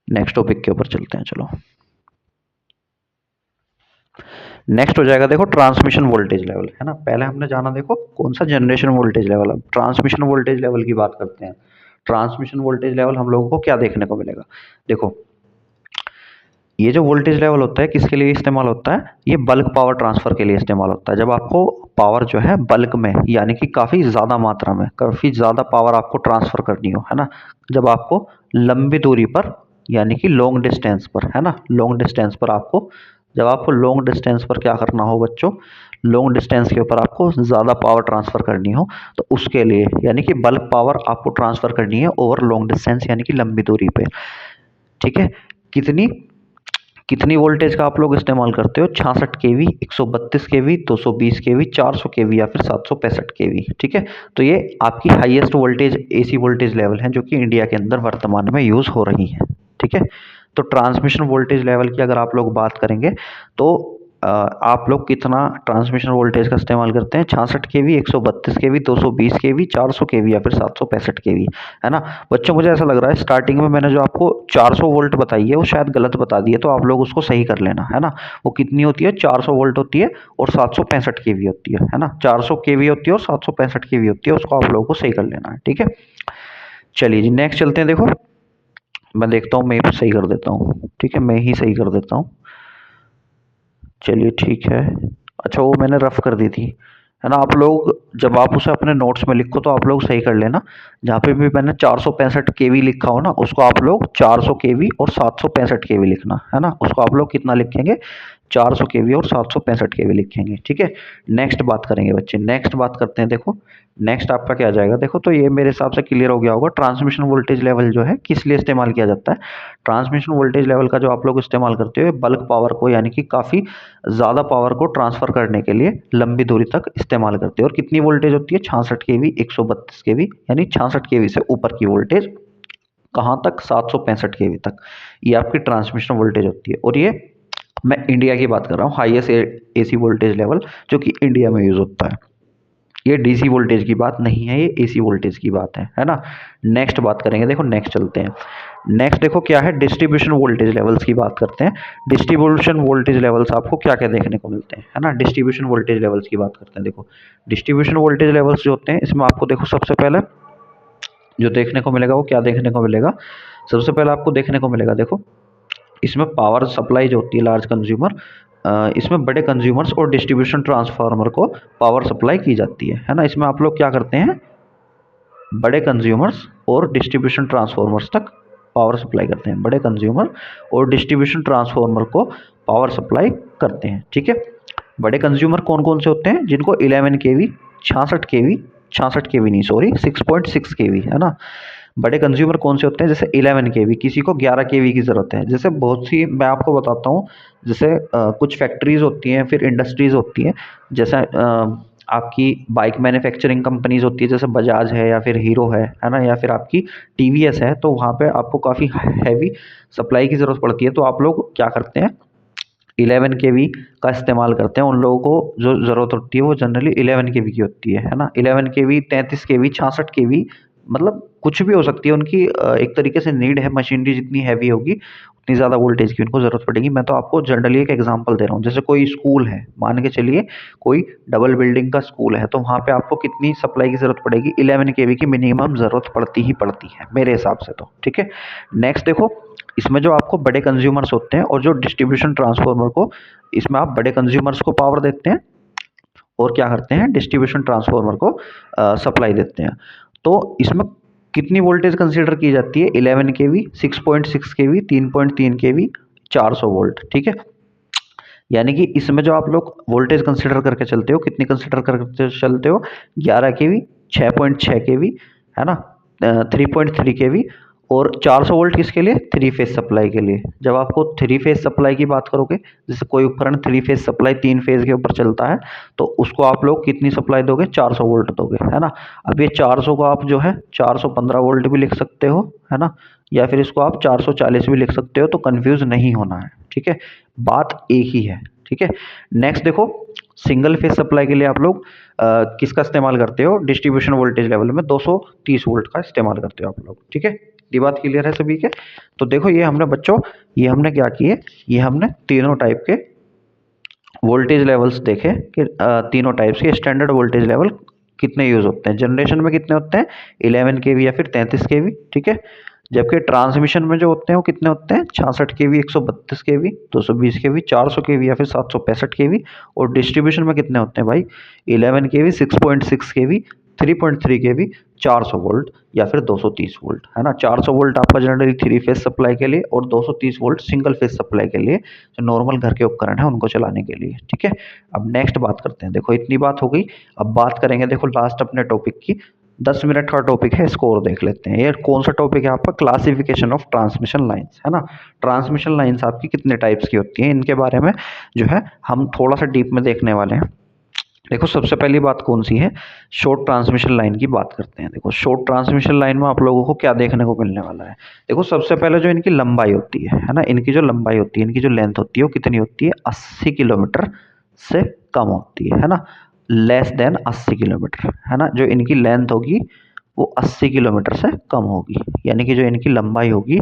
नेक्स्ट टॉपिक के ऊपर चलते हैं। चलो नेक्स्ट हो जाएगा, देखो ट्रांसमिशन वोल्टेज लेवल, है ना? पहले हमने जाना देखो कौन सा, जनरेशन वोल्टेज लेवल। अब ट्रांसमिशन वोल्टेज लेवल की बात करते हैं। ट्रांसमिशन वोल्टेज लेवल हम लोगों को क्या देखने को मिलेगा, देखो ये जो वोल्टेज लेवल होता है किसके लिए इस्तेमाल होता है, ये बल्क पावर ट्रांसफर के लिए इस्तेमाल होता है। जब आपको पावर जो है बल्क में, यानी कि काफ़ी ज़्यादा मात्रा में, काफ़ी ज़्यादा पावर आपको ट्रांसफर करनी हो, है ना? जब आपको लंबी दूरी पर, यानी कि लॉन्ग डिस्टेंस पर, है ना, लॉन्ग डिस्टेंस पर आपको, जब आपको लॉन्ग डिस्टेंस पर क्या करना हो बच्चों, लॉन्ग डिस्टेंस के ऊपर आपको ज़्यादा पावर ट्रांसफ़र करनी हो, तो उसके लिए, यानी कि बल्क पावर आपको ट्रांसफ़र करनी है ओवर लॉन्ग डिस्टेंस, यानी कि लंबी दूरी पे। ठीक है, कितनी कितनी वोल्टेज का आप लोग इस्तेमाल करते हो, 66 केवी, 132 केवी, 220 केवी, 400 केवी या फिर 765 केवी। ठीक है, तो ये आपकी highest voltage AC voltage level है जो कि इंडिया के अंदर वर्तमान में यूज़ हो रही है। ठीक है, तो ट्रांसमिशन वोल्टेज लेवल की अगर आप लोग बात करेंगे तो आप लोग कितना ट्रांसमिशन वोल्टेज का इस्तेमाल करते हैं, 66 केवी, 132 केवी, 220 केवी, 400 केवी या फिर 765 केवी, है ना? बच्चों मुझे ऐसा लग रहा है स्टार्टिंग में मैंने जो आपको 400 वोल्ट बताई है वो शायद गलत बता दी है, तो आप लोग उसको सही कर लेना, है ना? वो कितनी होती है, 400 वोल्ट होती है और 765 केवी होती है ना? 400 केवी होती है और 765 केवी होती है, उसको आप लोगों को सही कर लेना है। ठीक है, चलिए जी नेक्स्ट चलते हैं। देखो मैं देखता हूँ, मैं सही कर देता हूँ। ठीक है, मैं ही सही कर देता हूँ। चलिए ठीक है। अच्छा, वो मैंने रफ कर दी थी, है ना? आप लोग जब आप उसे अपने नोट्स में लिखो तो आप लोग सही कर लेना। जहाँ पे भी मैंने 465 केवी लिखा हो ना, उसको आप लोग 400 केवी और 765 केवी लिखना, है ना? उसको आप लोग कितना लिखेंगे, 400 केवी और 765 केवी लिखेंगे। ठीक है, नेक्स्ट बात करेंगे बच्चे, नेक्स्ट बात करते हैं। देखो नेक्स्ट आपका क्या आ जाएगा, देखो तो ये मेरे हिसाब से क्लियर हो गया होगा ट्रांसमिशन वोल्टेज लेवल जो है किस लिए इस्तेमाल किया जाता है। ट्रांसमिशन वोल्टेज लेवल का जो आप लोग इस्तेमाल करते हो बल्क पावर को, यानी कि काफ़ी ज़्यादा पावर को ट्रांसफ़र करने के लिए लंबी दूरी तक इस्तेमाल करते हैं। और कितनी वोल्टेज होती है, 66 केवी, 132 केवी, यानी 66 केवी से ऊपर की वोल्टेज, कहाँ तक, 765 केवी तक, ये आपकी ट्रांसमिशन वोल्टेज होती है। और ये मैं इंडिया की बात कर रहा हूँ, हाईएस्ट एसी वोल्टेज लेवल जो कि इंडिया में यूज़ होता है। ये डीसी वोल्टेज की बात नहीं है, ये एसी वोल्टेज की बात है ना? नेक्स्ट बात करेंगे, देखो नेक्स्ट चलते हैं। नेक्स्ट देखो क्या है, डिस्ट्रीब्यूशन वोल्टेज लेवल्स की बात करते हैं। डिस्ट्रीब्यूशन वोल्टेज लेवल्स आपको क्या क्या देखने को मिलते हैं, है ना? डिस्ट्रीब्यूशन वोल्टेज लेवल्स की बात करते हैं। देखो डिस्ट्रीब्यूशन वोल्टेज लेवल्स जो होते हैं, इसमें आपको देखो सबसे पहले जो देखने को मिलेगा वो क्या देखने को मिलेगा, सबसे पहले आपको देखने को मिलेगा, देखो इसमें पावर सप्लाई जो होती है लार्ज कंज्यूमर, इसमें बड़े कंज्यूमर्स और डिस्ट्रीब्यूशन ट्रांसफार्मर को पावर सप्लाई की जाती है ना? इसमें आप लोग क्या करते हैं, बड़े कंज्यूमर्स और डिस्ट्रीब्यूशन ट्रांसफार्मर्स तक पावर सप्लाई करते हैं, बड़े कंज्यूमर और डिस्ट्रीब्यूशन ट्रांसफार्मर को पावर सप्लाई करते हैं। ठीक है, बड़े कंज्यूमर कौन कौन से होते हैं, जिनको 11 केवी, 66 केवी, 66 केवी नहीं सॉरी 6.6 केवी, है ना? बड़े कंज्यूमर कौन से होते हैं, जैसे 11 केवी, किसी को 11 केवी की ज़रूरत है। जैसे बहुत सी मैं आपको बताता हूँ, जैसे कुछ फैक्ट्रीज़ होती हैं, फिर इंडस्ट्रीज़ होती हैं, जैसे आपकी बाइक मैन्युफैक्चरिंग कंपनीज़ होती है, जैसे बजाज है या फिर हीरो है ना, या फिर आपकी टीवीएस है, तो वहाँ पे आपको काफ़ी हैवी सप्लाई की ज़रूरत पड़ती है। तो आप लोग क्या करते हैं, 11 केवी का इस्तेमाल करते हैं। उन लोगों को जो ज़रूरत होती है वो जनरली 11 केवी की होती है ना। 11 केवी, 33 केवी, 66 केवी, मतलब कुछ भी हो सकती है उनकी। एक तरीके से नीड है, मशीनरी जितनी हैवी होगी उतनी ज़्यादा वोल्टेज की उनको ज़रूरत पड़ेगी। मैं तो आपको जनरली एक एग्जांपल दे रहा हूँ, जैसे कोई स्कूल है, मान के चलिए कोई डबल बिल्डिंग का स्कूल है, तो वहाँ पे आपको कितनी सप्लाई की ज़रूरत पड़ेगी, 11 केवी की मिनिमम ज़रूरत पड़ती ही पड़ती है मेरे हिसाब से तो, ठीक है। नेक्स्ट देखो, इसमें जो आपको बड़े कंज्यूमर्स होते हैं और जो डिस्ट्रीब्यूशन ट्रांसफार्मर को, इसमें आप बड़े कंज्यूमर्स को पावर देते हैं और क्या करते हैं, डिस्ट्रीब्यूशन ट्रांसफार्मर को सप्लाई देते हैं। तो इसमें कितनी वोल्टेज कंसीडर की जाती है, 11 केवी, 6.6 केवी, 3.3 केवी, 400 वोल्ट, ठीक है। यानी कि इसमें जो आप लोग वोल्टेज कंसीडर करके चलते हो, कितनी कंसीडर करके चलते हो, 11 केवी, 6.6 केवी, है ना, 3.3 केवी, और 400 वोल्ट किसके लिए, थ्री फेज सप्लाई के लिए। जब आपको थ्री फेज सप्लाई की बात करोगे, जैसे कोई उपकरण थ्री फेज सप्लाई 3 फेज के ऊपर चलता है, तो उसको आप लोग कितनी सप्लाई दोगे, 400 वोल्ट दोगे, है ना। अब ये 400 को आप जो है 415 वोल्ट भी लिख सकते हो, है ना, या फिर इसको आप 440 भी लिख सकते हो, तो कंफ्यूज नहीं होना है, ठीक है, बात एक ही है, ठीक है। नेक्स्ट देखो, सिंगल फेज सप्लाई के लिए आप लोग किसका इस्तेमाल करते हो, डिस्ट्रीब्यूशन वोल्टेज लेवल में 230 वोल्ट का इस्तेमाल करते हो आप लोग, ठीक है। ये बात क्लियर है सभी के। तो देखो ये हमने बच्चों, ये हमने क्या किए, ये हमने तीनों टाइप के वोल्टेज लेवल्स देखे कि तीनों टाइप्स के स्टैंडर्ड वोल्टेज लेवल कितने यूज होते हैं, जनरेशन में कितने होते हैं, 11 केवी या फिर 33 केवी, ठीक है। जबकि ट्रांसमिशन में जो होते हैं वो कितने होते हैं, 66 केवी, 132 केवी, 220 केवी, 400 केवी या फिर 765 केवी। और डिस्ट्रीब्यूशन में कितने होते हैं भाई, 11 केवी, 6.6 केवी, 3.3 केवी, 400 वोल्ट या फिर 230 वोल्ट, है ना। 400 वोल्ट आपका जनरली थ्री फेज सप्लाई के लिए, और 230 वोल्ट सिंगल फेज सप्लाई के लिए, जो नॉर्मल घर के उपकरण है उनको चलाने के लिए, ठीक है। अब नेक्स्ट बात करते हैं, देखो इतनी बात हो गई। अब बात करेंगे देखो लास्ट अपने टॉपिक की, 10 मिनट का टॉपिक है, इसको और देख लेते हैं। ये कौन सा टॉपिक है आपका, क्लासिफिकेशन ऑफ ट्रांसमिशन लाइंस, है ना। ट्रांसमिशन लाइंस आपकी कितने टाइप्स की होती हैं, इनके बारे में जो है हम थोड़ा सा डीप में देखने वाले हैं। देखो सबसे पहली बात कौन सी है, शॉर्ट ट्रांसमिशन लाइन की बात करते हैं। देखो शॉर्ट ट्रांसमिशन लाइन में आप लोगों को क्या देखने को मिलने वाला है, देखो सबसे पहले जो इनकी लंबाई होती है ना, इनकी जो लंबाई होती है, इनकी जो लेंथ होती है वो कितनी होती है, 80 किलोमीटर से कम होती है ना, लेस देन 80 किलोमीटर, है ना। जो इनकी लेंथ होगी वो 80 किलोमीटर से कम होगी, यानी कि जो इनकी लंबाई होगी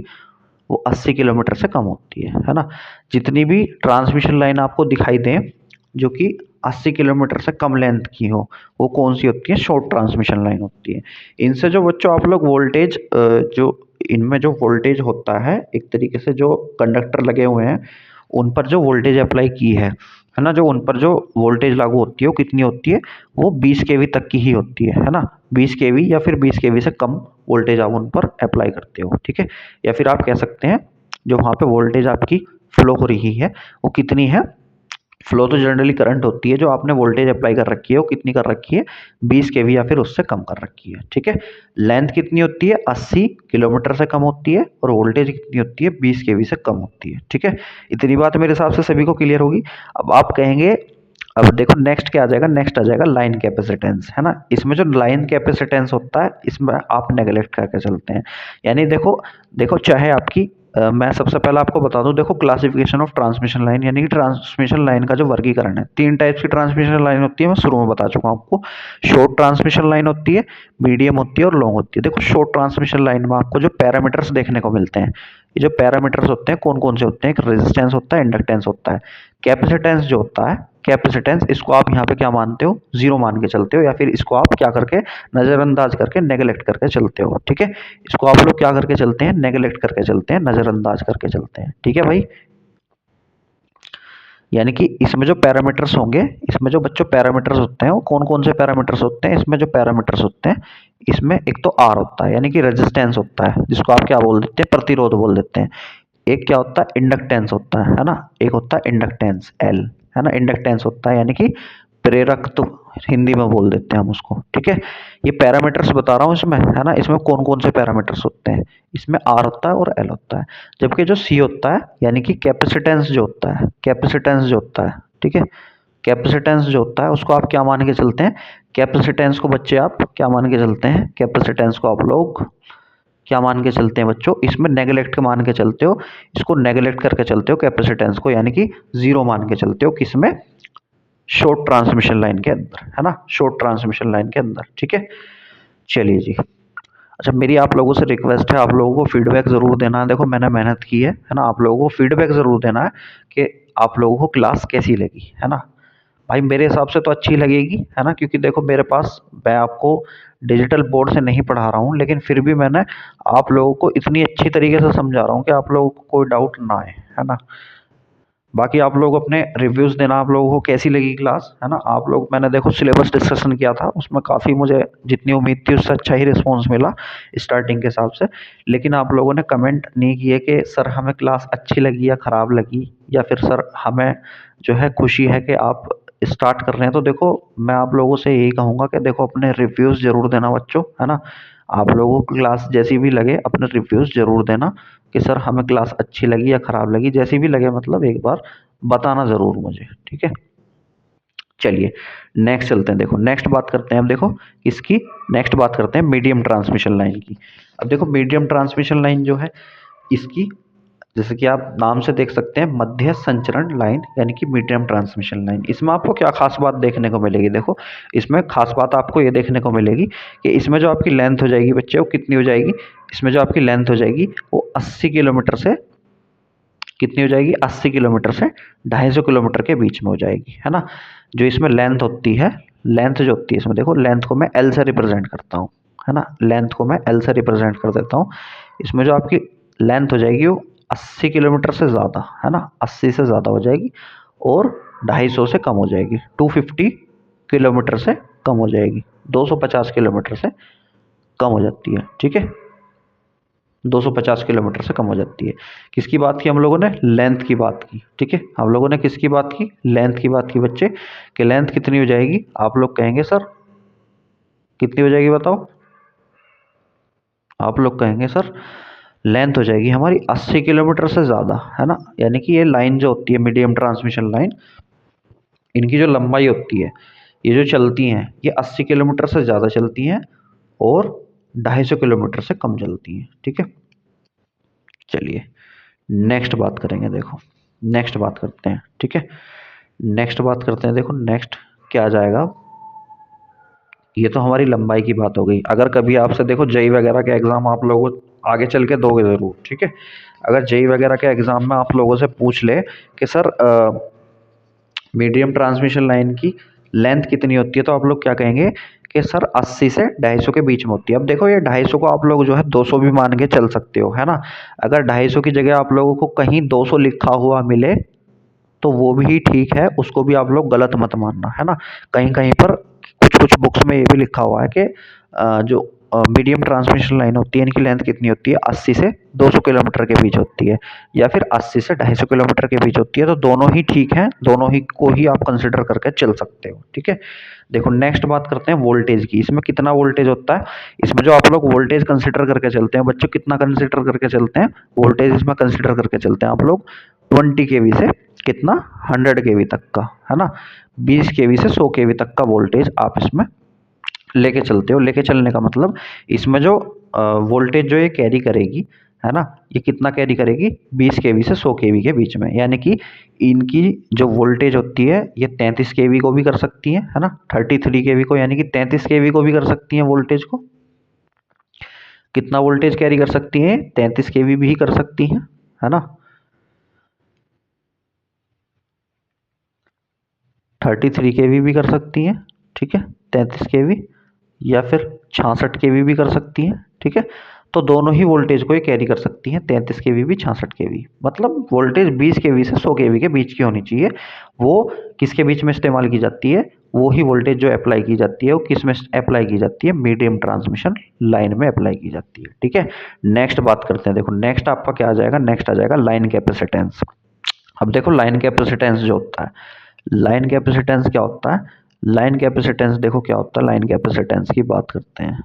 वो 80 किलोमीटर से कम होती है ना। जितनी भी ट्रांसमिशन लाइन आपको दिखाई दें जो कि 80 किलोमीटर से कम लेंथ की हो, वो कौन सी होती है, शॉर्ट ट्रांसमिशन लाइन होती है। इनसे जो बच्चों आप लोग वोल्टेज, जो इनमें जो वोल्टेज होता है, एक तरीके से जो कंडक्टर लगे हुए हैं उन पर जो वोल्टेज अप्लाई की है ना, जो उन पर जो वोल्टेज लागू होती है वो कितनी होती है, वो 20 केवी तक की ही होती है ना। 20 केवी या फिर 20 केवी से कम वोल्टेज आप उन पर अप्लाई करते हो, ठीक है। या फिर आप कह सकते हैं जो वहाँ पे वोल्टेज आपकी फ्लो हो रही है वो कितनी है, फ्लो तो जनरली करंट होती है, जो आपने वोल्टेज अप्लाई कर रखी है वो कितनी कर रखी है, 20 केवी या फिर उससे कम कर रखी है, ठीक है। लेंथ कितनी होती है, 80 किलोमीटर से कम होती है, और वोल्टेज कितनी होती है, 20 केवी से कम होती है, ठीक है। इतनी बात मेरे हिसाब से सभी को क्लियर होगी। अब आप कहेंगे, अब देखो नेक्स्ट क्या आ जाएगा, नेक्स्ट आ जाएगा लाइन कैपेसिटेंस, है ना। इसमें जो लाइन कैपेसिटेंस होता है इसमें आप नेगलेक्ट करके चलते हैं। यानी देखो देखो चाहे आपकी मैं सबसे पहले आपको बता दूं, देखो क्लासिफिकेशन ऑफ ट्रांसमिशन लाइन, यानी कि ट्रांसमिशन लाइन का जो वर्गीकरण है, तीन टाइप्स की ट्रांसमिशन लाइन होती है, मैं शुरू में बता चुका हूं आपको। शॉर्ट ट्रांसमिशन लाइन होती है, मीडियम होती है और लॉन्ग होती है। देखो शॉर्ट ट्रांसमिशन लाइन में आपको जो पैरामीटर्स देखने को मिलते हैं, ये जो पैरामीटर्स होते हैं कौन कौन से होते हैं, एक रेजिस्टेंस होता है, इंडक्टेंस होता है, कैपेसिटेंस जो होता है, कैपेसिटेंस इसको आप यहाँ पे क्या मानते हो, जीरो मान के चलते हो, या फिर इसको आप क्या करके नज़रअंदाज करके नेगलेक्ट करके चलते हो, ठीक है। इसको आप लोग क्या करके चलते हैं, नेगलेक्ट करके चलते हैं, नज़रअंदाज करके चलते हैं, ठीक है भाई। यानी कि इसमें जो पैरामीटर्स होंगे, इसमें जो बच्चों पैरामीटर्स होते हैं वो कौन कौन से पैरामीटर्स होते हैं, इसमें जो पैरामीटर्स होते हैं, इसमें एक तो आर होता है यानी कि रेजिस्टेंस होता है, जिसको आप क्या बोल देते हैं, प्रतिरोध बोल देते हैं। एक क्या होता है, इंडक्टेंस होता है ना, एक होता है इंडक्टेंस एल, है ना। इंडक्टेंस होता है यानी कि प्रेरक तो हिंदी में बोल देते हैं हम उसको, ठीक है। ये पैरामीटर्स बता रहा हूँ इसमें, है ना, इसमें कौन कौन से पैरामीटर्स होते हैं। इसमें आर होता है और एल होता है। जबकि जो सी होता है यानी कि कैपेसिटेंस जो होता है, कैपेसिटेंस जो होता है, ठीक है, कैपेसिटेंस जो होता है उसको आप क्या मान के चलते हैं, कैपेसिटेंस को बच्चे आप क्या मान के चलते हैं, कैपेसिटेंस को आप लोग क्या मान के चलते हैं बच्चों, इसमें नेगलेक्ट मान के चलते हो, इसको नेगलेक्ट करके चलते हो कैपेसिटेंस को, यानी कि जीरो मान के चलते हो, किसमें, शॉर्ट ट्रांसमिशन लाइन के अंदर, है ना, शॉर्ट ट्रांसमिशन लाइन के अंदर, ठीक है। चलिए जी, अच्छा मेरी आप लोगों से रिक्वेस्ट है, आप लोगों को फीडबैक ज़रूर देना है। देखो मैंने मेहनत की है ना, आप लोगों को फीडबैक ज़रूर देना है कि आप लोगों को क्लास कैसी लगी, है ना। भाई मेरे हिसाब से तो अच्छी लगेगी, है ना, क्योंकि देखो मेरे पास, मैं आपको डिजिटल बोर्ड से नहीं पढ़ा रहा हूँ, लेकिन फिर भी मैंने आप लोगों को इतनी अच्छी तरीके से समझा रहा हूँ कि आप लोगों को कोई डाउट ना आए, है ना। बाकी आप लोग अपने रिव्यूज़ देना, आप लोगों को कैसी लगी क्लास, है ना। आप लोग, मैंने देखो सिलेबस डिस्कशन किया था, उसमें काफ़ी मुझे जितनी उम्मीद थी उससे अच्छा ही रिस्पॉन्स मिला स्टार्टिंग के हिसाब से। लेकिन आप लोगों ने कमेंट नहीं किए कि सर हमें क्लास अच्छी लगी या ख़राब लगी, या फिर सर हमें जो है खुशी है कि आप स्टार्ट कर रहे हैं। तो देखो मैं आप लोगों से यही कहूँगा कि देखो अपने रिव्यूज़ ज़रूर देना बच्चों, है ना। आप लोगों को क्लास जैसी भी लगे अपने रिव्यूज़ ज़रूर देना कि सर हमें क्लास अच्छी लगी या ख़राब लगी, जैसी भी लगे मतलब एक बार बताना ज़रूर मुझे, ठीक है। चलिए नेक्स्ट चलते हैं, देखो नेक्स्ट बात करते हैं हम, देखो इसकी नेक्स्ट बात करते हैं मीडियम ट्रांसमिशन लाइन की। अब देखो मीडियम ट्रांसमिशन लाइन जो है इसकी, जैसे कि आप नाम से देख सकते हैं, मध्य संचरण लाइन यानी कि मीडियम ट्रांसमिशन लाइन। इसमें आपको क्या खास बात देखने को मिलेगी, देखो इसमें खास बात आपको ये देखने को मिलेगी कि इसमें जो आपकी लेंथ हो जाएगी बच्चे, वो कितनी हो जाएगी, इसमें जो आपकी लेंथ हो जाएगी वो 80 किलोमीटर से, कितनी हो जाएगी, 80 किलोमीटर से 250 किलोमीटर के बीच में हो जाएगी, है ना। जो इसमें लेंथ होती है, लेंथ जो होती है इसमें, देखो लेंथ को मैं एल से रिप्रेजेंट करता हूँ, है ना, लेंथ को मैं एल से रिप्रेजेंट कर देता हूँ। इसमें जो आपकी लेंथ हो जाएगी वो 80 किलोमीटर से ज़्यादा, है ना, 80 से ज़्यादा हो जाएगी, और 250 से कम हो जाएगी, 250 किलोमीटर से कम हो जाएगी, 250 किलोमीटर से कम हो जाती है, ठीक है, 250 किलोमीटर से कम हो जाती है। किसकी बात की हम लोगों ने, लेंथ की बात की, ठीक है। हम लोगों ने किसकी बात की, लेंथ की बात की बच्चे, कि लेंथ कितनी हो जाएगी, आप लोग कहेंगे सर कितनी हो जाएगी बताओ, आप लोग कहेंगे सर लेंथ हो जाएगी हमारी 80 किलोमीटर से ज़्यादा, है ना। यानी कि ये लाइन जो होती है मीडियम ट्रांसमिशन लाइन, इनकी जो लंबाई होती है, ये जो चलती हैं ये 80 किलोमीटर से ज़्यादा चलती हैं और 250 किलोमीटर से कम चलती हैं, ठीक है। चलिए नेक्स्ट बात करेंगे, देखो नेक्स्ट बात करते हैं, ठीक है, नेक्स्ट बात करते हैं। देखो नेक्स्ट क्या आ जाएगा, ये तो हमारी लंबाई की बात हो गई। अगर कभी आपसे देखो जेई वगैरह के एग्ज़ाम आप लोगों आगे चल के दोगे ज़रूर, ठीक है। अगर जेई वगैरह के एग्ज़ाम में आप लोगों से पूछ ले कि सर मीडियम ट्रांसमिशन लाइन की लेंथ कितनी होती है, तो आप लोग क्या कहेंगे कि सर 80 से 250 के बीच में होती है। अब देखो ये 250 को आप लोग जो है 200 भी मान के चल सकते हो, है ना। अगर 250 की जगह आप लोगों को कहीं 200 लिखा हुआ मिले तो वो भी ठीक है, उसको भी आप लोग गलत मत मानना, है ना। कहीं कहीं पर कुछ कुछ बुक्स में ये भी लिखा हुआ है कि जो मीडियम ट्रांसमिशन लाइन होती है इनकी लेंथ कितनी होती है, 80 से 200 किलोमीटर के बीच होती है, या फिर 80 से 250 किलोमीटर के बीच होती है। तो दोनों ही ठीक है, दोनों ही को ही आप कंसिडर करके चल सकते हो, ठीक है। देखो नेक्स्ट बात करते हैं वोल्टेज की। इसमें कितना वोल्टेज होता है, इसमें जो आप लोग वोल्टेज कंसिडर करके चलते हैं बच्चों, कितना कंसिडर करके चलते हैं वोल्टेज, इसमें कंसिडर करके चलते हैं आप लोग 20 केवी से कितना, 100 केवी तक का, है ना, 20 केवी से 100 केवी तक का वोल्टेज आप इसमें लेके चलते हो। लेके चलने का मतलब इसमें जो वोल्टेज जो ये कैरी करेगी, है ना, ये कितना कैरी करेगी, 20 केवी से 100 केवी के बीच में। यानी कि इनकी जो वोल्टेज होती है ये 33 केवी को भी कर सकती है ना, 33 केवी को, यानी कि 33 केवी को भी कर सकती है वोल्टेज को। कितना वोल्टेज कैरी कर सकती है, 33 केवी भी कर सकती है ना, 33 केवी भी कर सकती हैं, ठीक है, 33 केवी, या फिर 66 केवी भी कर सकती हैं, ठीक है। तो दोनों ही वोल्टेज को ये कैरी कर सकती हैं, 33 केवी भी 66 केवी, मतलब वोल्टेज 20 केवी से 100 केवी के बीच की होनी चाहिए। वो किसके बीच में इस्तेमाल की जाती है, वो ही वोल्टेज जो अप्लाई की जाती है वो किस में अप्लाई की जाती है, मीडियम ट्रांसमिशन लाइन में अप्लाई की जाती है, ठीक है। नेक्स्ट बात करते हैं, देखो नेक्स्ट आपका क्या आ जाएगा, नेक्स्ट आ जाएगा लाइन कैपेसिटेंस। अब देखो लाइन कैपेसिटेंस जो होता है, लाइन कैपेसिटेंस क्या होता है, लाइन कैपेसिटेंस देखो क्या होता है, लाइन कैपेसिटेंस की बात करते हैं,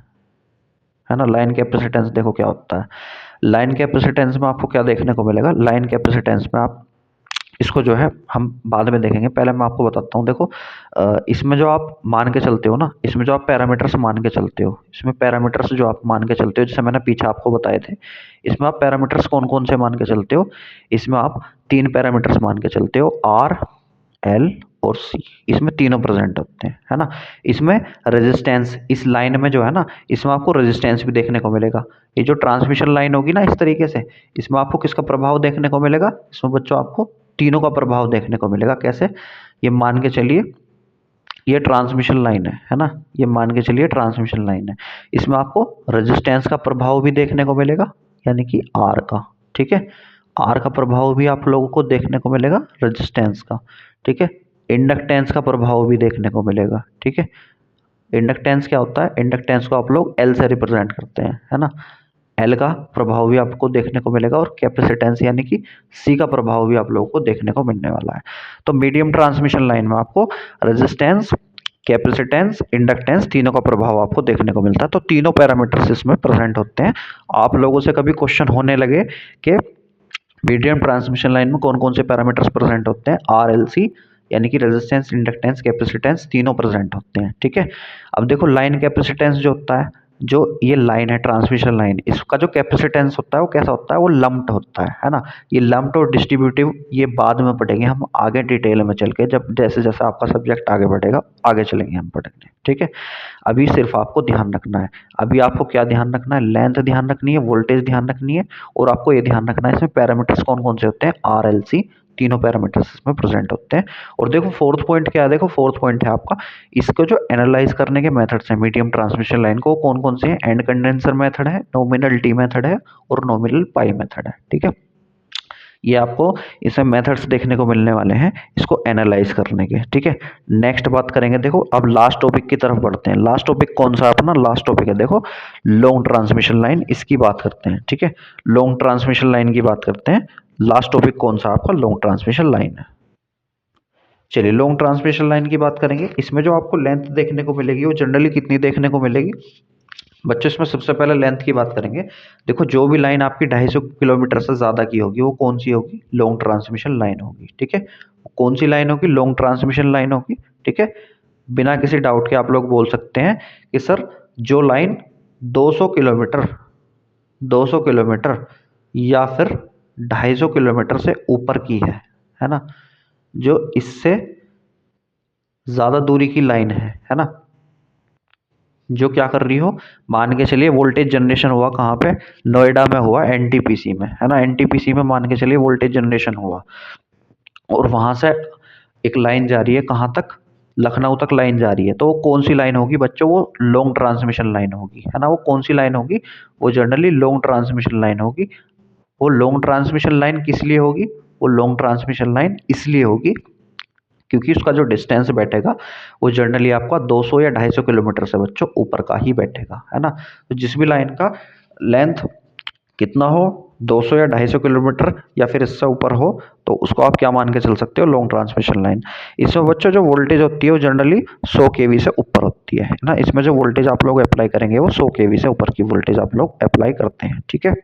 है ना। लाइन कैपेसिटेंस देखो क्या होता है। लाइन कैपेसिटेंस में आपको क्या देखने को मिलेगा, लाइन कैपेसिटेंस में आप इसको जो है हम बाद में देखेंगे, पहले मैं आपको बताता हूँ। देखो इसमें जो आप मान के चलते हो ना, इसमें जो आप पैरामीटर्स मान के चलते हो, इसमें पैरामीटर्स जो आप मान के चलते हो, जैसे मैंने पीछे आपको बताए थे, इसमें आप पैरामीटर्स कौन कौन से मान के चलते हो। इसमें आप 3 पैरामीटर्स मान के चलते हो, आर, एल और सी। इसमें तीनों प्रेजेंट होते हैं, है ना। इसमें रेजिस्टेंस, इस लाइन में जो है ना, इसमें आपको रेजिस्टेंस भी देखने को मिलेगा। ये जो ट्रांसमिशन लाइन होगी ना इस तरीके से, इसमें आपको किसका प्रभाव देखने को मिलेगा, इसमें बच्चों आपको तीनों का प्रभाव देखने को मिलेगा। कैसे, ये मान के चलिए ये ट्रांसमिशन लाइन है ना, ये मान के चलिए ट्रांसमिशन लाइन है। इसमें आपको रेजिस्टेंस का प्रभाव भी देखने को मिलेगा, यानी कि आर का, ठीक है। आर का प्रभाव भी आप लोगों को देखने को मिलेगा, रेजिस्टेंस का, ठीक है। इंडक्टेंस का प्रभाव भी देखने को मिलेगा, ठीक है। इंडक्टेंस क्या होता है, इंडक्टेंस को आप लोग एल से रिप्रेजेंट करते हैं, है ना। एल का प्रभाव भी आपको देखने को मिलेगा, और कैपेसिटेंस यानी कि सी का प्रभाव भी आप लोगों को देखने को मिलने वाला है। तो मीडियम ट्रांसमिशन लाइन में आपको रेजिस्टेंस, कैपेसिटेंस, इंडक्टेंस, तीनों का प्रभाव आपको देखने को मिलता है। तो तीनों पैरामीटर्स इसमें प्रेजेंट होते हैं। आप लोगों से कभी क्वेश्चन होने लगे कि मीडियम ट्रांसमिशन लाइन में कौन कौन से पैरामीटर्स प्रेजेंट होते हैं, आर, एल, सी, यानी कि रेजिस्टेंस, इंडक्टेंस, कैपेसिटेंस, तीनों प्रेजेंट होते हैं, ठीक है। अब देखो लाइन कैपेसिटेंस जो होता है, जो ये लाइन है ट्रांसमिशन लाइन, इसका जो कैपेसिटेंस होता है वो कैसा होता है, वो लम्प्ड होता है ना। ये लम्प्ड और डिस्ट्रीब्यूटिव ये बाद में पढ़ेंगे हम आगे डिटेल में चल के, जब जैसे जैसे आपका सब्जेक्ट आगे बढ़ेगा आगे चलेंगे हम पढ़ेंगे, ठीक है। अभी सिर्फ आपको ध्यान रखना है, अभी आपको क्या ध्यान रखना है, लेंथ ध्यान रखनी है, वोल्टेज ध्यान रखनी है, और आपको ये ध्यान रखना है इसमें पैरामीटर्स कौन कौन से होते हैं, आर, एल, सी, तीनों पैरामीटर्स इसमें प्रेजेंट होते हैं। और देखो फोर्थ पॉइंट क्या है, देखो फोर्थ पॉइंट है आपका, इसको जो एनालाइज करने के मेथड्स हैं मीडियम ट्रांसमिशन लाइन को, कौन कौन से हैं, एंड कंडेंसर मेथड है, नॉमिनल टी मेथड है, और नॉमिनल पाई मेथड है, ठीक है। ये आपको इसमें मेथड्स देखने को मिलने वाले हैं इसको एनालाइज करने के, ठीक है। नेक्स्ट बात करेंगे, देखो अब लास्ट टॉपिक की तरफ बढ़ते हैं। लास्ट टॉपिक कौन सा अपना, लास्ट टॉपिक है देखो लॉन्ग ट्रांसमिशन लाइन, इसकी बात करते हैं, ठीक है। लॉन्ग ट्रांसमिशन लाइन की बात करते हैं। लास्ट टॉपिक कौन सा आपका, लॉन्ग ट्रांसमिशन लाइन है। चलिए लॉन्ग ट्रांसमिशन लाइन की बात करेंगे। इसमें जो आपको लेंथ देखने को मिलेगी वो जनरली कितनी देखने को मिलेगी बच्चों, इसमें सबसे पहले लेंथ की बात करेंगे। देखो जो भी लाइन आपकी 250 किलोमीटर से ज़्यादा की होगी वो कौन सी होगी, लॉन्ग ट्रांसमिशन लाइन होगी, ठीक है। कौन सी लाइन होगी, लॉन्ग ट्रांसमिशन लाइन होगी, ठीक है। बिना किसी डाउट के आप लोग बोल सकते हैं कि सर जो लाइन 200 किलोमीटर 200 किलोमीटर या फिर 250 किलोमीटर से ऊपर की है ना, जो इससे ज़्यादा दूरी की लाइन है ना, जो क्या कर रही हो, मान के चलिए वोल्टेज जनरेशन हुआ कहाँ पे, नोएडा में हुआ, एनटीपीसी में, है ना। एनटीपीसी में मान के चलिए वोल्टेज जनरेशन हुआ, और वहाँ से एक लाइन जा रही है कहाँ तक, लखनऊ तक लाइन जा रही है। तो वो कौन सी लाइन होगी बच्चों, वो लॉन्ग ट्रांसमिशन लाइन होगी, है ना। वो कौन सी लाइन होगी, वो जनरली लॉन्ग ट्रांसमिशन लाइन होगी। वो लॉन्ग ट्रांसमिशन लाइन किस लिए होगी, वो लॉन्ग ट्रांसमिशन लाइन इसलिए होगी क्योंकि उसका जो डिस्टेंस बैठेगा वो जनरली आपका 200 या 250 किलोमीटर से बच्चों ऊपर का ही बैठेगा, है ना। तो जिस भी लाइन का लेंथ कितना हो, 200 या 250 किलोमीटर या फिर इससे ऊपर हो, तो उसको आप क्या मान के चल सकते हो, लॉन्ग ट्रांसमिशन लाइन। इसमें बच्चों जो वोल्टेज होती है वो जनरली 100 केवी से ऊपर होती है ना। इसमें जो वोल्टेज आप लोग अप्लाई करेंगे वो 100 केवी से ऊपर की वोल्टेज आप लोग अप्लाई करते हैं, ठीक है।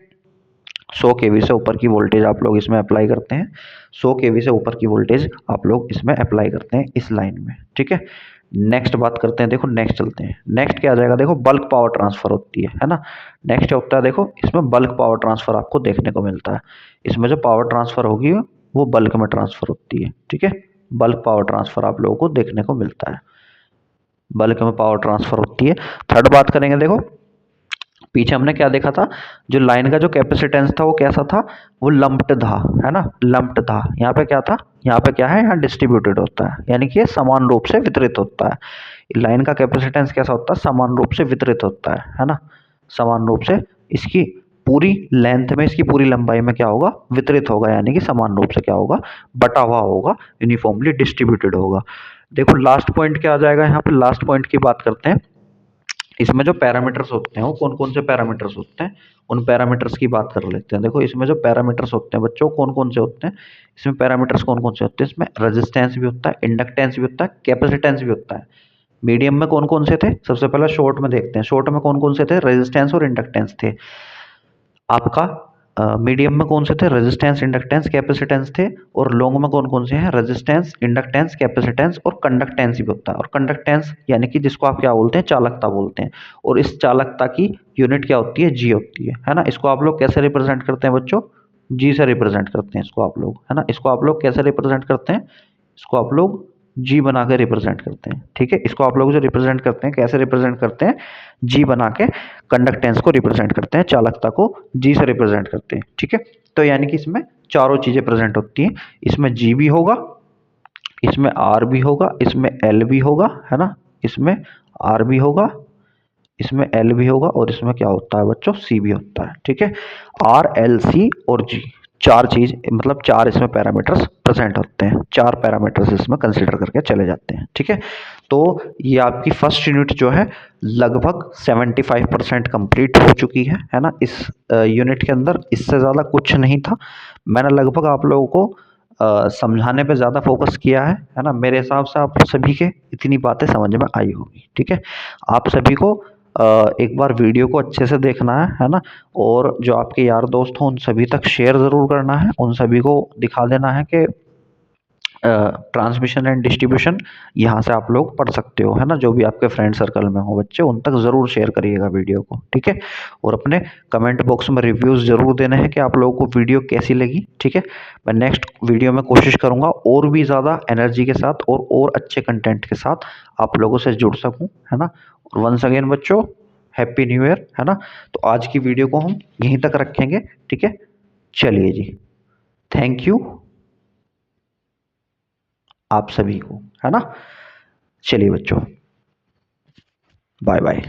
100 केवी से ऊपर की वोल्टेज आप लोग इसमें अप्लाई करते हैं। 100 केवी से ऊपर की वोल्टेज आप लोग इसमें अप्लाई करते हैं इस लाइन में, ठीक है। नेक्स्ट बात करते हैं, देखो नेक्स्ट चलते हैं। नेक्स्ट क्या आ जाएगा, देखो बल्क पावर ट्रांसफर होती है ना। नेक्स्ट होता है, देखो इसमें बल्क पावर ट्रांसफर आपको देखने को मिलता है। इसमें जो पावर ट्रांसफर होगी वो बल्क में ट्रांसफर होती है, ठीक है। बल्क पावर ट्रांसफर आप लोगों को देखने को मिलता है, बल्क में पावर ट्रांसफर होती है। थर्ड बात करेंगे, देखो पीछे हमने क्या देखा था, जो लाइन का जो कैपेसिटेंस था वो कैसा था, वो लंप्ड था, है ना, लंप्ड था। यहाँ पे क्या था, यहाँ पे क्या है, यहाँ डिस्ट्रीब्यूटेड होता है, यानी कि ये समान रूप से वितरित होता है। लाइन का कैपेसिटेंस कैसा होता है, समान रूप से वितरित होता है ना। समान रूप से इसकी पूरी लेंथ में, इसकी पूरी लंबाई में क्या होगा, वितरित होगा, यानी कि समान रूप से क्या होगा, बटा हुआ होगा, यूनिफॉर्मली डिस्ट्रीब्यूटेड होगा। देखो लास्ट पॉइंट क्या आ जाएगा यहाँ पे, लास्ट पॉइंट की बात करते हैं। इसमें जो पैरामीटर्स होते हैं वो कौन कौन से पैरामीटर्स होते हैं, उन पैरामीटर्स की बात कर लेते हैं। देखो इसमें जो पैरामीटर्स होते हैं बच्चों कौन कौन से होते हैं, इसमें पैरामीटर्स कौन कौन से होते हैं, इसमें रेजिस्टेंस भी होता है, इंडक्टेंस भी होता है, कैपेसिटेंस भी होता है। मीडियम में कौन कौन से थे, सबसे पहले शॉर्ट में देखते हैं। शॉर्ट में कौन कौन से थे, रेजिस्टेंस और इंडक्टेंस थे आपका। मीडियम में कौन से थे, रेजिस्टेंस, इंडक्टेंस, कैपेसिटेंस थे। और लॉन्ग में कौन कौन से हैं, रेजिस्टेंस, इंडक्टेंस, कैपेसिटेंस और कंडक्टेंस भी होता है। और कंडक्टेंस यानी कि जिसको आप क्या बोलते हैं, चालकता बोलते हैं। और इस चालकता की यूनिट क्या होती है, जी होती है ना। इसको आप लोग कैसे रिप्रेजेंट करते हैं बच्चों, जी से रिप्रेजेंट करते हैं इसको आप लोग, है ना। इसको आप लोग कैसे रिप्रेजेंट करते हैं, इसको आप लोग जी बना के रिप्रेजेंट करते हैं, ठीक है। इसको आप लोग जो रिप्रेजेंट करते हैं, कैसे रिप्रेजेंट करते हैं, जी बना के कंडक्टेंस को रिप्रेजेंट करते हैं, चालकता को जी से रिप्रेजेंट करते हैं, ठीक है। तो यानी कि इसमें चारों चीजें प्रेजेंट होती हैं। इसमें जी भी होगा, इसमें आर भी होगा, इसमें एल भी होगा, है ना। इसमें आर भी होगा, इसमें एल भी होगा और इसमें क्या होता है बच्चों, सी भी होता है, ठीक है। आर एल सी और जी, चार चीज मतलब चार इसमें पैरामीटर्स प्रेजेंट होते हैं, चार पैरामीटर्स इसमें कंसीडर करके चले जाते हैं, ठीक है। तो ये आपकी फर्स्ट यूनिट जो है लगभग 75% कंप्लीट हो चुकी है ना। इस यूनिट के अंदर इससे ज़्यादा कुछ नहीं था। मैंने लगभग आप लोगों को समझाने पे ज़्यादा फोकस किया है ना। मेरे हिसाब से आप सभी के इतनी बातें समझ में आई होगी, ठीक है। आप सभी को एक बार वीडियो को अच्छे से देखना है ना। और जो आपके यार दोस्त हों उन सभी तक शेयर ज़रूर करना है, उन सभी को दिखा देना है कि ट्रांसमिशन एंड डिस्ट्रीब्यूशन यहाँ से आप लोग पढ़ सकते हो, है ना। जो भी आपके फ्रेंड सर्कल में हो बच्चे, उन तक ज़रूर शेयर करिएगा वीडियो को, ठीक है। और अपने कमेंट बॉक्स में रिव्यूज़ ज़रूर देने हैं कि आप लोगों को वीडियो कैसी लगी, ठीक है। मैं नेक्स्ट वीडियो में कोशिश करूँगा और भी ज़्यादा एनर्जी के साथ और अच्छे कंटेंट के साथ आप लोगों से जुड़ सकूँ, है ना। और वंस अगेन बच्चों, हैप्पी न्यू ईयर, है ना। तो आज की वीडियो को हम यहीं तक रखेंगे, ठीक है। चलिए जी, थैंक यू आप सभी को, है ना। चलिए बच्चों, बाय बाय।